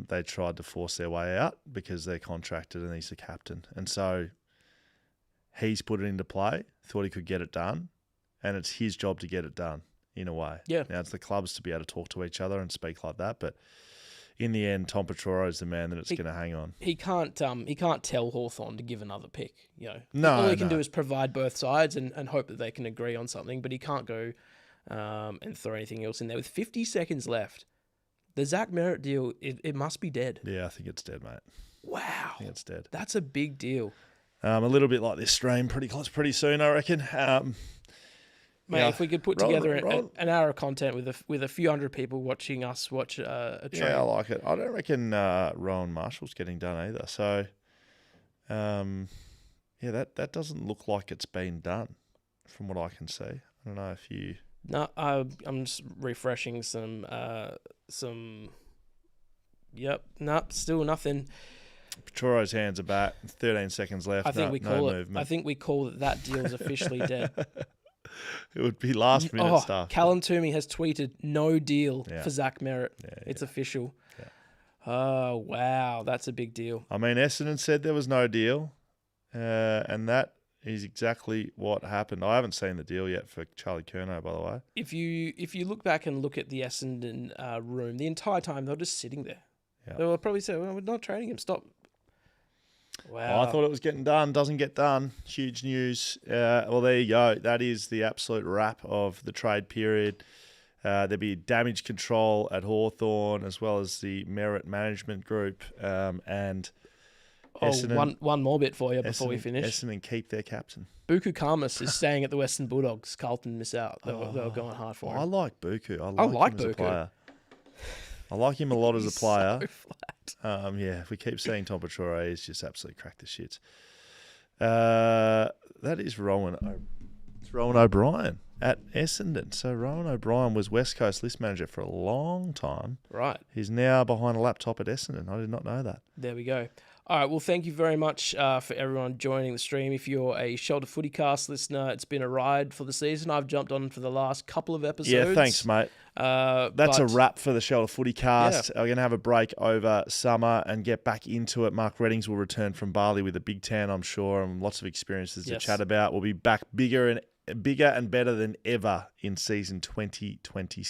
S1: They tried to force their way out because they're contracted and he's the captain. And so he's put it into play, thought he could get it done, and it's his job to get it done in a way.
S2: Yeah.
S1: Now, it's the clubs to be able to talk to each other and speak like that, but in the end, Tom Petroro is the man that it's going to hang on.
S2: He can't tell Hawthorn to give another pick.
S1: No,
S2: all he can do is provide both sides and hope that they can agree on something, but he can't go and throw anything else in there. With 50 seconds left, the Zach Merritt deal, it must be dead.
S1: Yeah, I think it's dead, mate.
S2: Wow.
S1: I think it's dead.
S2: That's a big deal.
S1: A little bit like this stream, pretty soon, I reckon.
S2: Mate, if we could put together an hour of content with a few hundred people watching us watch a train.
S1: Yeah, I like it. I don't reckon Rowan Marshall's getting done either. So, that doesn't look like it's been done from what I can see. I don't know if you...
S2: No, I'm just refreshing some. Yep, nope, still nothing.
S1: Petoro's hands are back. 13 seconds left.
S2: I think we
S1: no
S2: call it.
S1: movement.
S2: I think we call that deal is officially dead.
S1: It would be last minute stuff.
S2: Callum Toomey has tweeted no deal
S1: Yeah.
S2: for Zach Merritt.
S1: Yeah,
S2: It's
S1: yeah.
S2: official.
S1: Yeah.
S2: Oh, wow. That's a big deal.
S1: I mean, Essendon said there was no deal, and that is exactly what happened. I haven't seen the deal yet for Charlie Curnow, by the way.
S2: If you look back and look at the Essendon room, the entire time they were just sitting there.
S1: Yeah.
S2: They will probably say, well, we're not trading him. Stop. Wow.
S1: I thought it was getting done. Doesn't get done. Huge news. Well, there you go. That is the absolute wrap of the trade period. There'll be damage control at Hawthorn as well as the Merit Management Group. And Essendon,
S2: one more bit for you before we finish.
S1: Essendon keep their captain.
S2: Buku Kamas is staying at the Western Bulldogs. Carlton miss out. They were going hard for him.
S1: I like Buku.
S2: I
S1: I
S2: like
S1: him as a
S2: Buku.
S1: player. I like him a lot as a player.
S2: So flat.
S1: Yeah, if we keep seeing Tom Petore, he's just absolutely cracked the shits. That is Rowan. It's Rowan O'Brien at Essendon. So Rowan O'Brien was West Coast list manager for a long time.
S2: Right.
S1: He's now behind a laptop at Essendon. I did not know that.
S2: There we go. All right. Well, thank you very much for everyone joining the stream. If you're a Shelter FootyCast listener, it's been a ride for the season. I've jumped on for the last couple of episodes.
S1: Yeah, thanks, mate. That's a wrap for the Shelter FootyCast.
S2: Yeah.
S1: We're going to have a break over summer and get back into it. Mark Reddings will return from Bali with a big tan, I'm sure, and lots of experiences to chat about. We'll be back bigger and better than ever in season 2026.